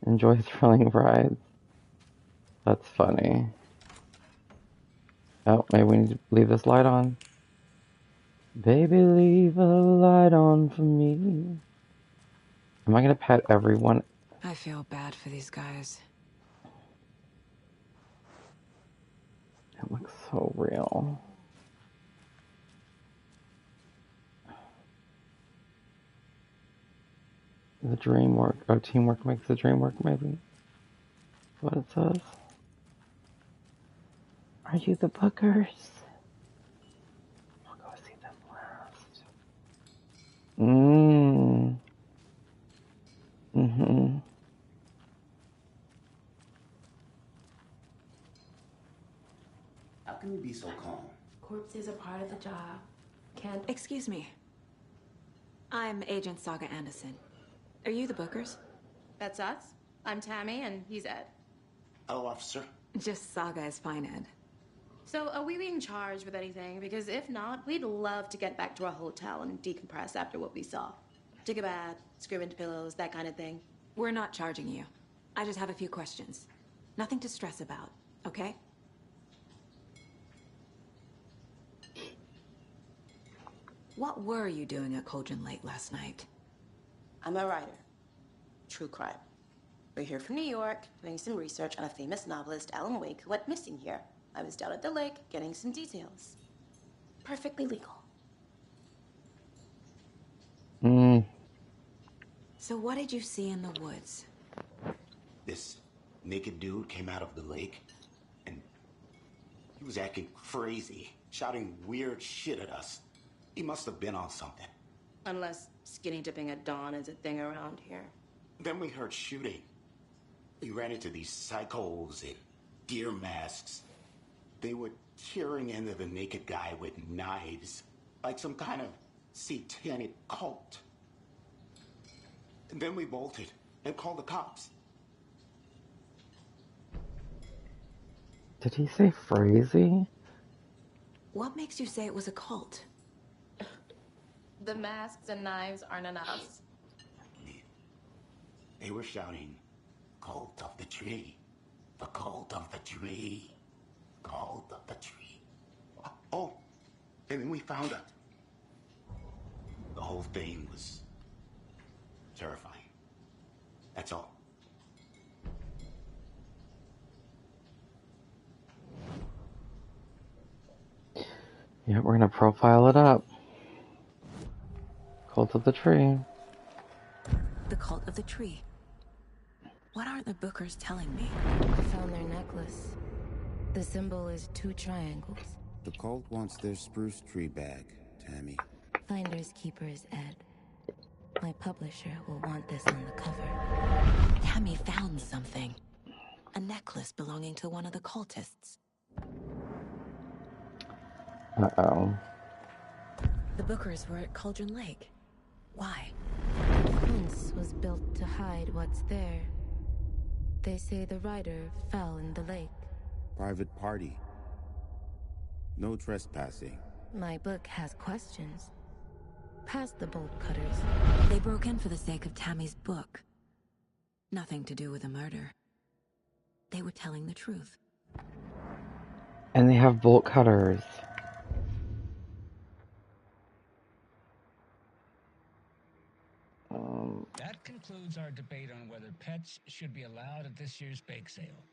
Enjoy thrilling rides. That's funny. Oh, maybe we need to leave this light on. Baby, leave a light on for me. Am I gonna pet everyone? I feel bad for these guys. It looks so real. The dream work. Oh, teamwork makes the dream work, maybe. That's what it says. Are you the Bookers? I'll go see Mm-hmm. How can you be so calm? Corpses are part of the job. Can't... Excuse me. I'm Agent Saga Anderson. Are you the Bookers? That's us. I'm Tammy, and he's Ed. Hello, officer. Just Saga is fine, Ed. So, are we being charged with anything? Because if not, we'd love to get back to our hotel and decompress after what we saw. Take a bath, scream into pillows, that kind of thing. We're not charging you. I just have a few questions. Nothing to stress about, okay? What were you doing at Cauldron Lake last night? I'm a writer. True crime. We're here from New York, doing some research on a famous novelist, Alan Wake, who went missing here. I was down at the lake, getting some details. Perfectly legal. So what did you see in the woods? This naked dude came out of the lake, and he was acting crazy, shouting weird shit at us. He must have been on something. Unless skinny dipping at dawn is a thing around here. Then we heard shooting. We ran into these psychos in deer masks. They were tearing into the naked guy with knives, like some kind of satanic cult. And then we bolted and called the cops. Did he say crazy? What makes you say it was a cult? The masks and knives aren't enough. They were shouting, "Cult of the tree, the cult of the tree, cult of the tree." Oh, and then we found it. The whole thing was terrifying. That's all. Yeah, we're gonna profile it up. Cult of the Tree. The Cult of the Tree. What are the Bookers telling me? I found their necklace. The symbol is 2 triangles. The cult wants their spruce tree back, Tammy. Finders keepers, Ed. My publisher will want this on the cover. Tammy found something. A necklace belonging to one of the cultists. Uh-oh. The Bookers were at Cauldron Lake. Why? The fence was built to hide what's there. They say the rider fell in the lake. Private party. No trespassing. My book has questions. Past the bolt cutters. They broke in for the sake of Tammy's book. Nothing to do with a murder. They were telling the truth. And they have bolt cutters. That concludes our debate on whether pets should be allowed at this year's bake sale.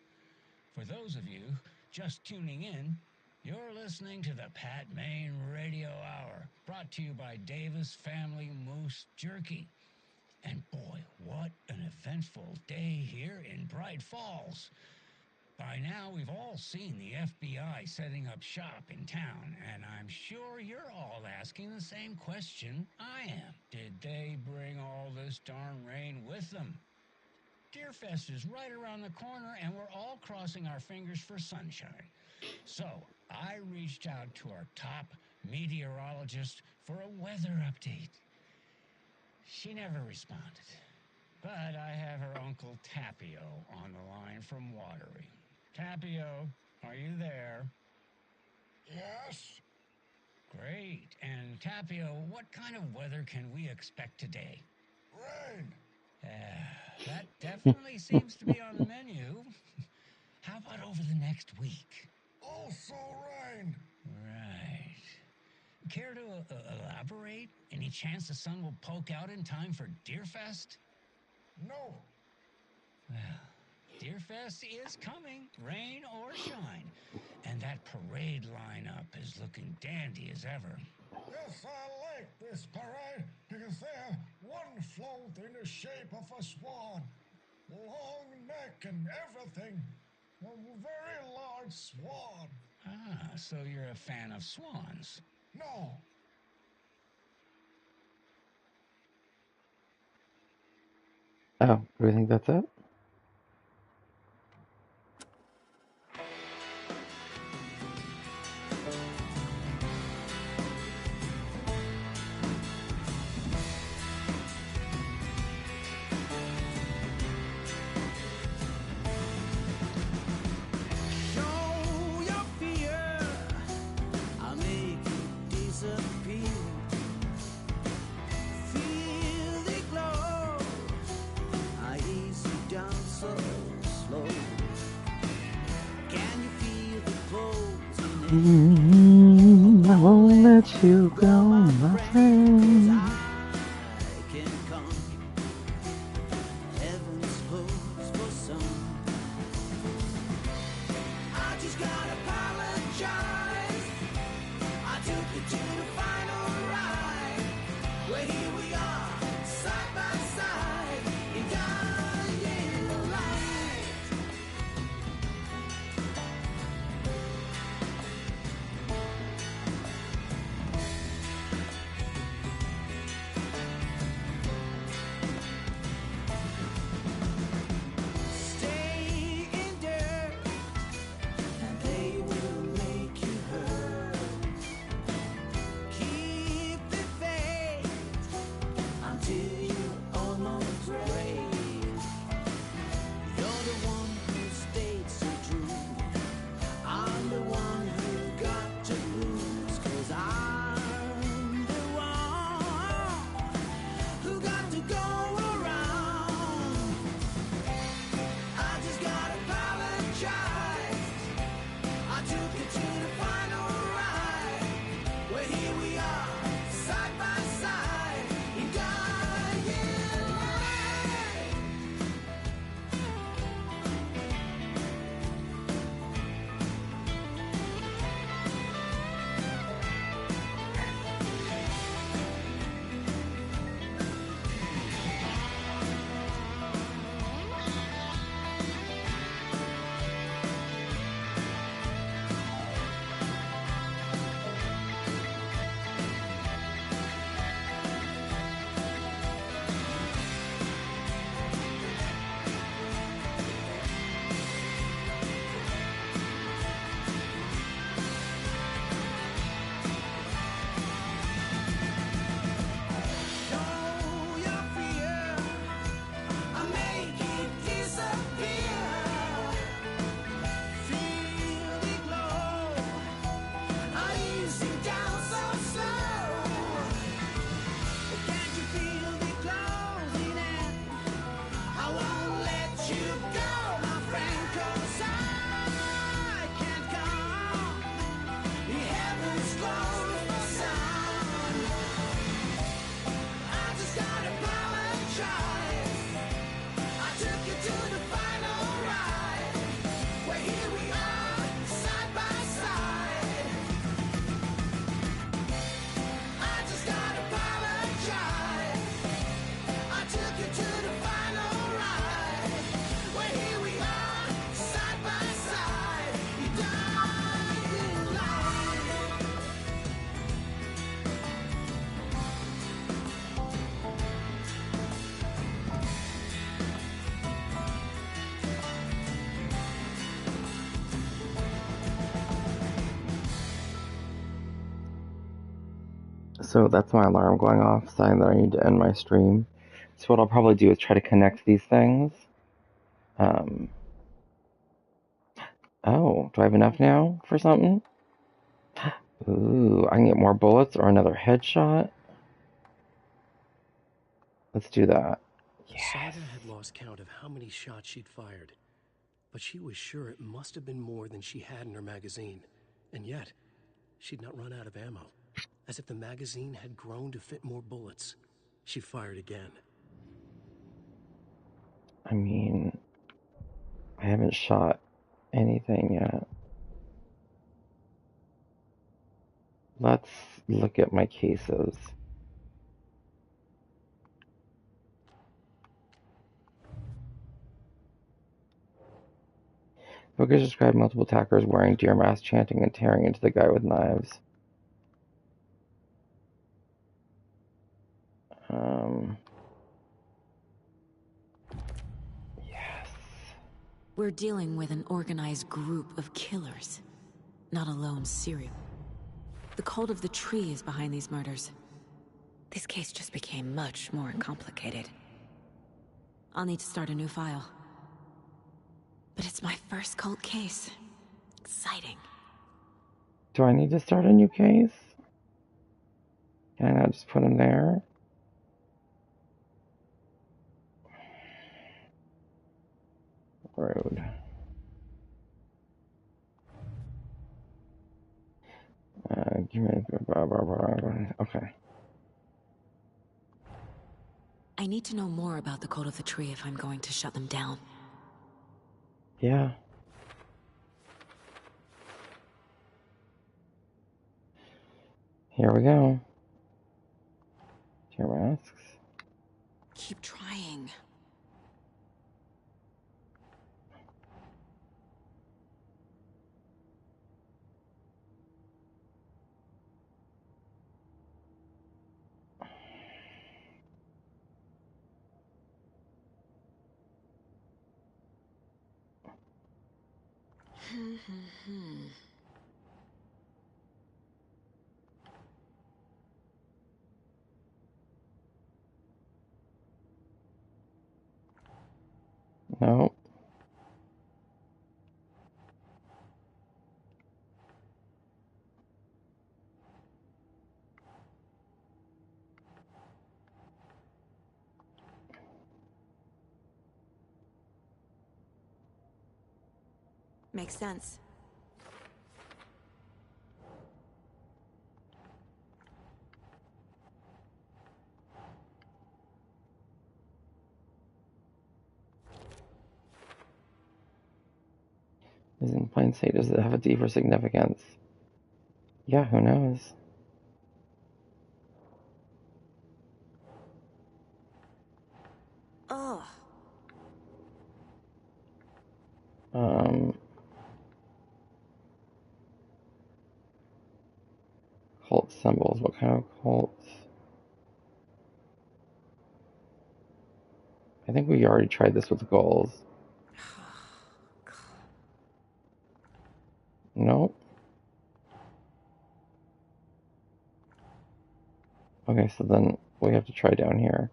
For those of you just tuning in, you're listening to the Pat Maine Radio Hour, brought to you by Davis Family Moose Jerky. And boy, what an eventful day here in Bright Falls. By now, we've all seen the FBI setting up shop in town, and I'm sure you're all asking the same question I am. Did they bring all this darn rain with them? Deerfest is right around the corner, and we're all crossing our fingers for sunshine. So, I reached out to our top meteorologist for a weather update. She never responded. But I have her Uncle Tapio on the line from Watery. Tapio, are you there? Yes. Great. And Tapio, what kind of weather can we expect today? Rain. That definitely seems to be on the menu. How about over the next week? Also rain. Right. Care to elaborate? Any chance the sun will poke out in time for Deerfest? No. Well, Deerfest is coming, rain or shine. And that parade lineup is looking dandy as ever. Yes, I like this parade because they have one float in the shape of a swan. Long neck and everything. A very large swan. Ah, so you're a fan of swans? No. Oh, do we think that's it? Show your fear, I'll make it disappear. Feel the glow, I ease you down so slow. Can you feel the closing? I won't let you go, my friend. I can come. Heaven's closed for some. I just gotta apologize. I took you to the final ride. Where here we are, side by side, in dying light. Stay in there, and they will make you hurt. Keep the faith until you almost break. You're the one who stayed so true. I'm the one who got to lose. 'Cause I'm the one who got to go around. I just gotta apologize. I took you to the final ride. Where here we are, side by side, in dying light. Show your fear, I make it disappear. Feel the glow, I ease you down so slow. Can't you feel the closing in? I won't let you go, my friend, 'cause I can't come. The heavens closed for some. I just gotta apologize. I took you to the final ride. Where here we are, side by side. I just gotta apologize. I took you to the final ride. Where here we are, side by side, in dying light. So that's my alarm going off, saying that I need to end my stream. So what I'll probably do is try to connect these things. Oh, do I have enough now for something? Ooh, I can get more bullets or another headshot. Let's do that. Saga had lost count of how many shots she'd fired, but she was sure it must have been more than she had in her magazine. And yet, she'd not run out of ammo. As if the magazine had grown to fit more bullets, she fired again. I mean, I haven't shot anything yet. Let's look at my cases. Focus described multiple attackers wearing deer masks, chanting and tearing into the guy with knives. We're dealing with an organized group of killers, not a lone serial. The cult of the tree is behind these murders. This case just became much more complicated. I'll need to start a new file. But it's my first cult case. Exciting. Do I need to start a new case? Can I not just put him there? Road. Okay. I need to know more about the cult of the tree if I'm going to shut them down. Yeah. Here we go. Tear masks. Keep trying. No. Makes sense. Is in plain sight. Does it have a deeper significance? Yeah, who knows? Ugh. Cult symbols. What kind of cults? I think we already tried this with goals. Nope. Okay, so then we have to try down here.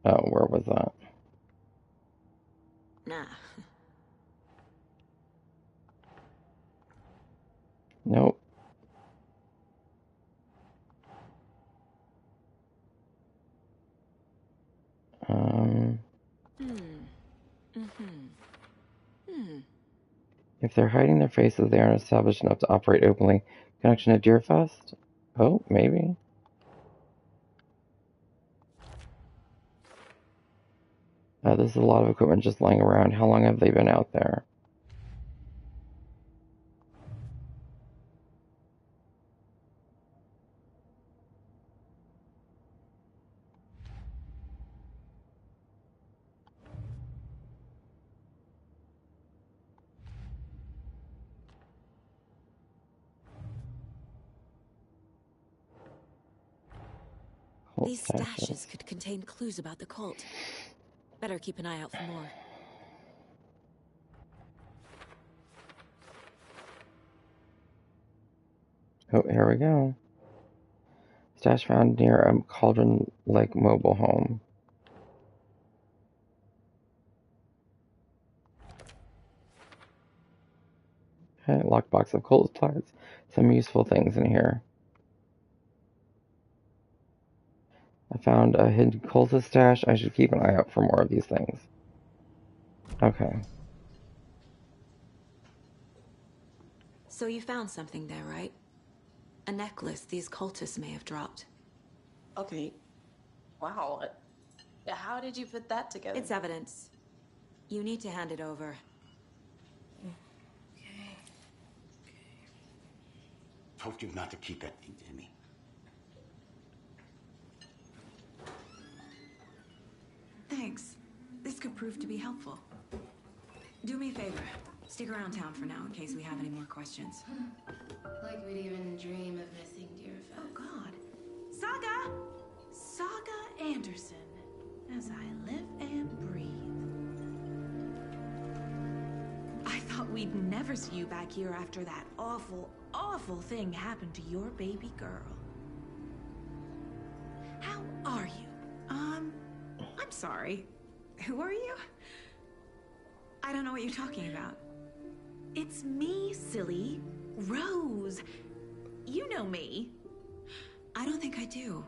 Oh, where was that? Nah. Nope. If they're hiding their faces, they aren't established enough to operate openly. Connection to Deerfest? Oh, maybe. There's a lot of equipment just lying around. How long have they been out there? These stashes could contain clues about the cult. Better keep an eye out for more. Oh, here we go. Stash found near a Cauldron Lake mobile home. Okay, lockbox of cult supplies. Some useful things in here. I found a hidden cultist stash. I should keep an eye out for more of these things. Okay. So you found something there, right? A necklace these cultists may have dropped. Okay. Wow. How did you put that together? It's evidence. You need to hand it over. Told you not to keep that thing to me. Thanks. This could prove to be helpful. Do me a favor. Stick around town for now in case we have any more questions. Like we'd even dream of missing Deerfest. Oh, God. Saga! Saga Anderson, as I live and breathe. I thought we'd never see you back here after that awful, awful thing happened to your baby girl. How are you? I'm sorry. Who are you? I don't know what you're talking about. It's me, silly. Rose. You know me. I don't think I do.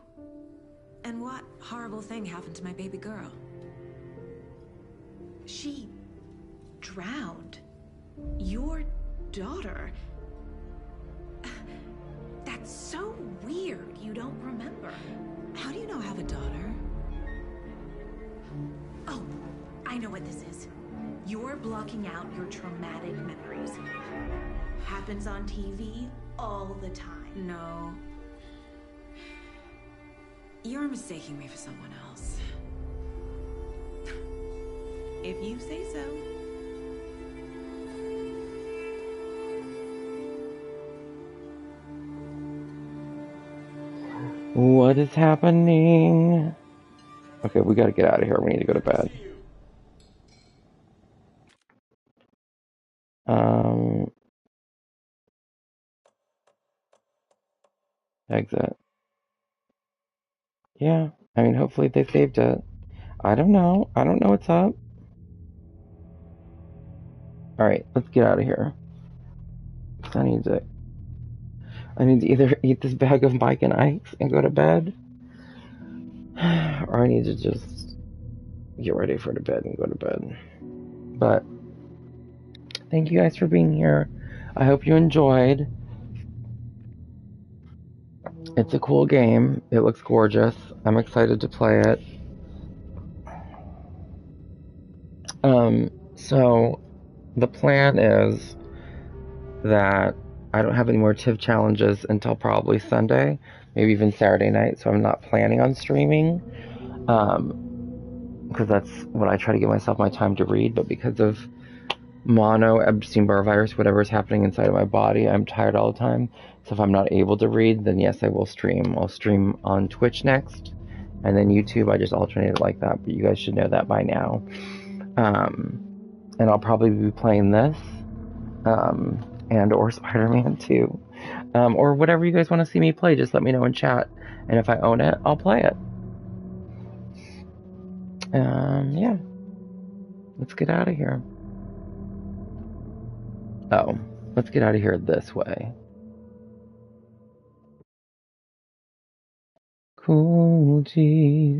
And what horrible thing happened to my baby girl? She drowned. Your daughter. That's so weird you don't remember. How do you know I have a daughter? Oh, I know what this is. You're blocking out your traumatic memories. Happens on TV all the time. No. You're mistaking me for someone else. If you say so. What is happening? Okay, we gotta get out of here. We need to go to bed. Exit. Yeah, I mean, hopefully they saved it. I don't know. I don't know what's up. Alright, let's get out of here. I need to either eat this bag of Mike and Ike's and go to bed, or I need to just get ready for the bed and go to bed. But thank you guys for being here. I hope you enjoyed. It's a cool game. It looks gorgeous. I'm excited to play it. So the plan is that I don't have any more TIV challenges until probably Sunday, maybe even Saturday night, so I'm not planning on streaming, because that's when I try to give myself my time to read, but because of mono, Epstein-Barr virus, whatever is happening inside of my body, I'm tired all the time, so if I'm not able to read, then yes, I will stream. I'll stream on Twitch next, and then YouTube. I just alternate it like that, but you guys should know that by now. And I'll probably be playing this, and or Spider-Man 2, or whatever you guys want to see me play. Just let me know in chat, and if I own it, I'll play it. Yeah, let's get out of here. Oh, let's get out of here this way. Cool, geez.